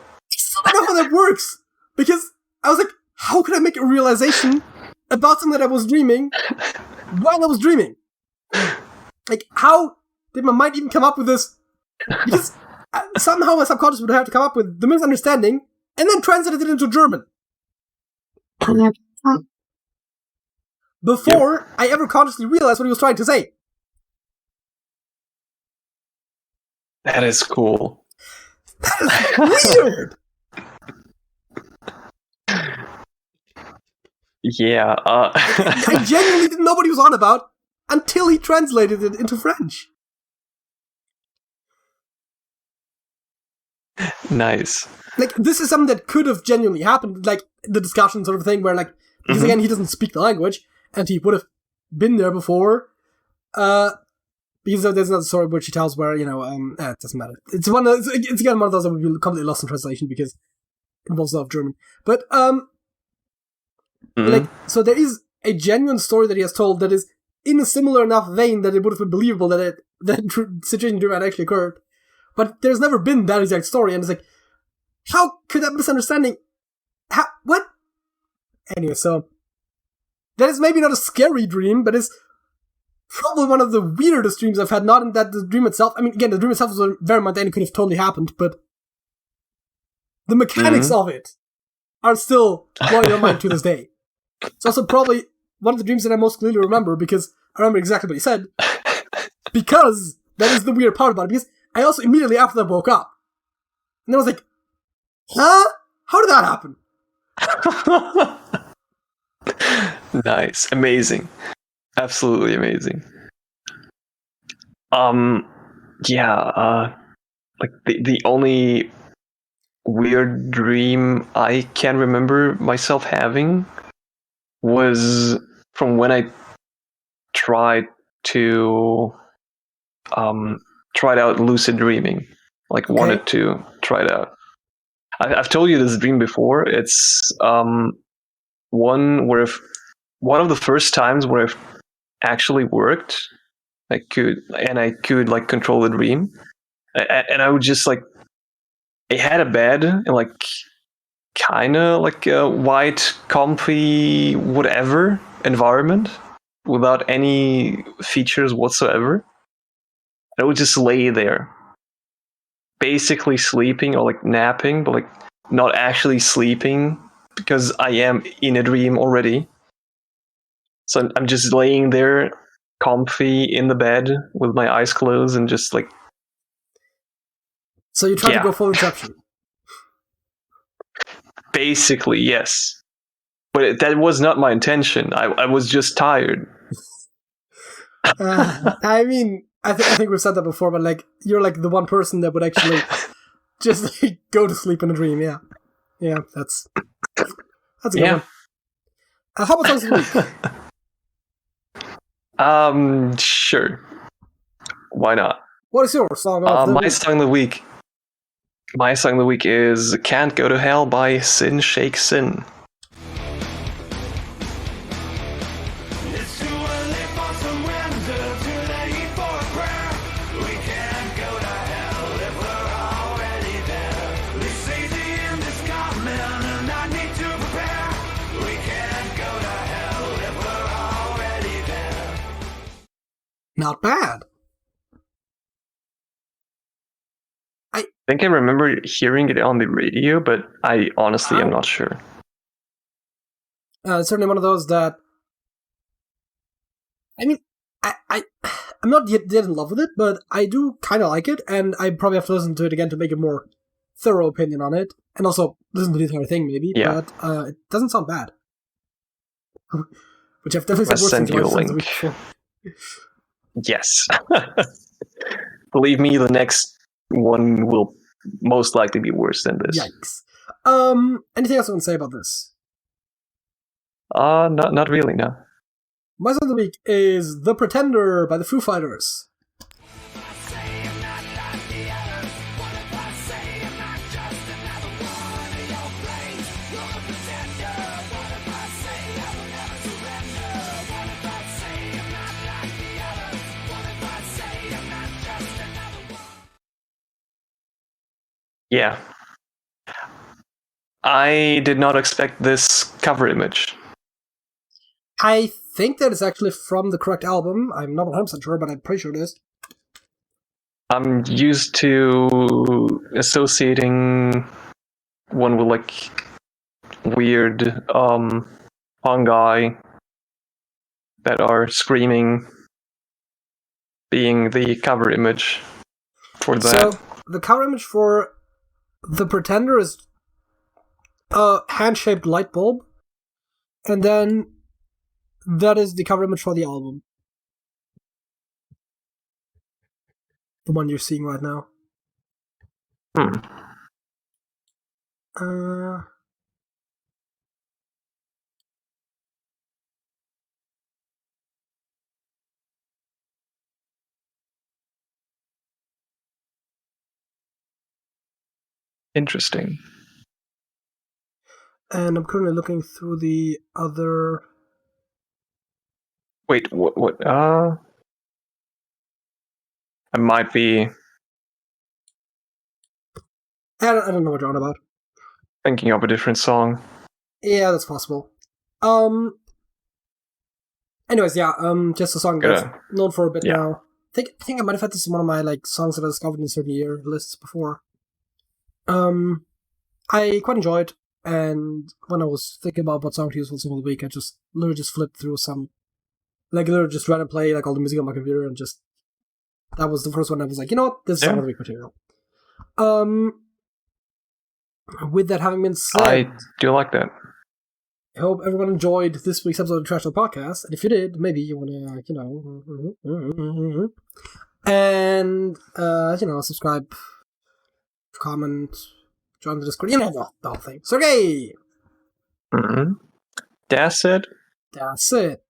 I don't know how that works, because I was like, how could I make a realization about something that I was dreaming while I was dreaming? Like, how did my mind even come up with this? Because somehow my subconscious would have to come up with the misunderstanding and then translate it into German. Before I ever consciously realized what he was trying to say. That is cool. That is weird! Yeah. I genuinely didn't know what he was on about until he translated it into French. Nice. Like, this is something that could have genuinely happened, like, the discussion sort of thing where, like, because again, he doesn't speak the language, and he would have been there before, because there's another story which he tells where, you know, it doesn't matter. It's again one of those that would be completely lost in translation, because it involves a lot of German. But, like, so there is a genuine story that he has told that is in a similar enough vein that it would have been believable that that situation had actually occurred. But there's never been that exact story, and it's like, how could that misunderstanding... What? Anyway, so... That is maybe not a scary dream, but it's probably one of the weirdest dreams I've had, not in that the dream itself... I mean, again, the dream itself was very mundane, it could have totally happened, but... The mechanics of it are still blowing your mind to this day. It's also probably one of the dreams that I most clearly remember, because I remember exactly what he said. Because that is the weird part about it, because I also immediately after that woke up. And I was like, huh? How did that happen? Nice. Amazing. Absolutely amazing. Like the only weird dream I can remember myself having was from when I tried to tried out lucid dreaming. Like wanted to try it out. I've told you this dream before. It's one of the first times where it actually worked. I could like control the dream, and I would just like it had a bed and like kind of like a white, comfy, whatever environment without any features whatsoever. I would just lay there, basically sleeping or like napping, but like not actually sleeping because I am in a dream already. So I'm just laying there, comfy in the bed with my eyes closed and just like. So you tried to go full Inception. Basically, yes. But that was not my intention. I was just tired. I mean, I think we've said that before, but like you're like the one person that would actually just like, go to sleep in a dream. Yeah, that's a good one. How about songs of the week? Sure. Why not? What is your song of the week? Song of the week. My song of the week is "Can't Go to Hell" by Sin Shake Sin. Not bad. I think I remember hearing it on the radio, but I honestly am not sure. It's certainly one of those that. I mean, I'm not yet in love with it, but I do kind of like it, and I probably have to listen to it again to make a more thorough opinion on it, and also listen to the entire thing maybe. Yeah. But it doesn't sound bad. Which I've definitely said I'll worse send things you a about link. Yes. Believe me, the next one will most likely be worse than this. Yikes. Anything else I want to say about this? Not really, no. My song of the week is The Pretender by the Foo Fighters. Yeah. I did not expect this cover image. I think that it's actually from the correct album. I'm not 100% sure, but I'm pretty sure it is. I'm used to associating one with like weird fungi that are screaming being the cover image for that. So the cover image for The Pretender is a hand-shaped light bulb, and then that is the cover image for the album. The one you're seeing right now. Interesting. And I'm currently looking through the other... Wait, what? I might be... I don't know what you're on about. Thinking of a different song. Yeah, that's possible. Anyways, yeah, just a song that's known for a bit now. I think I might have had this in one of my like songs that I discovered in a certain year lists before. I quite enjoyed, and when I was thinking about what song to use for the song of the week, I just literally just flipped through some, like literally just ran and play like all the music on my computer, and just that was the first one I was like, you know what, this is song of the week material. With that having been said, I do like that. I hope everyone enjoyed this week's episode of Trash Talk Podcast. And if you did, maybe you want to, and, subscribe, comment, join the Discord, the whole thing. Sergey! Mm-hmm. That's it. That's it.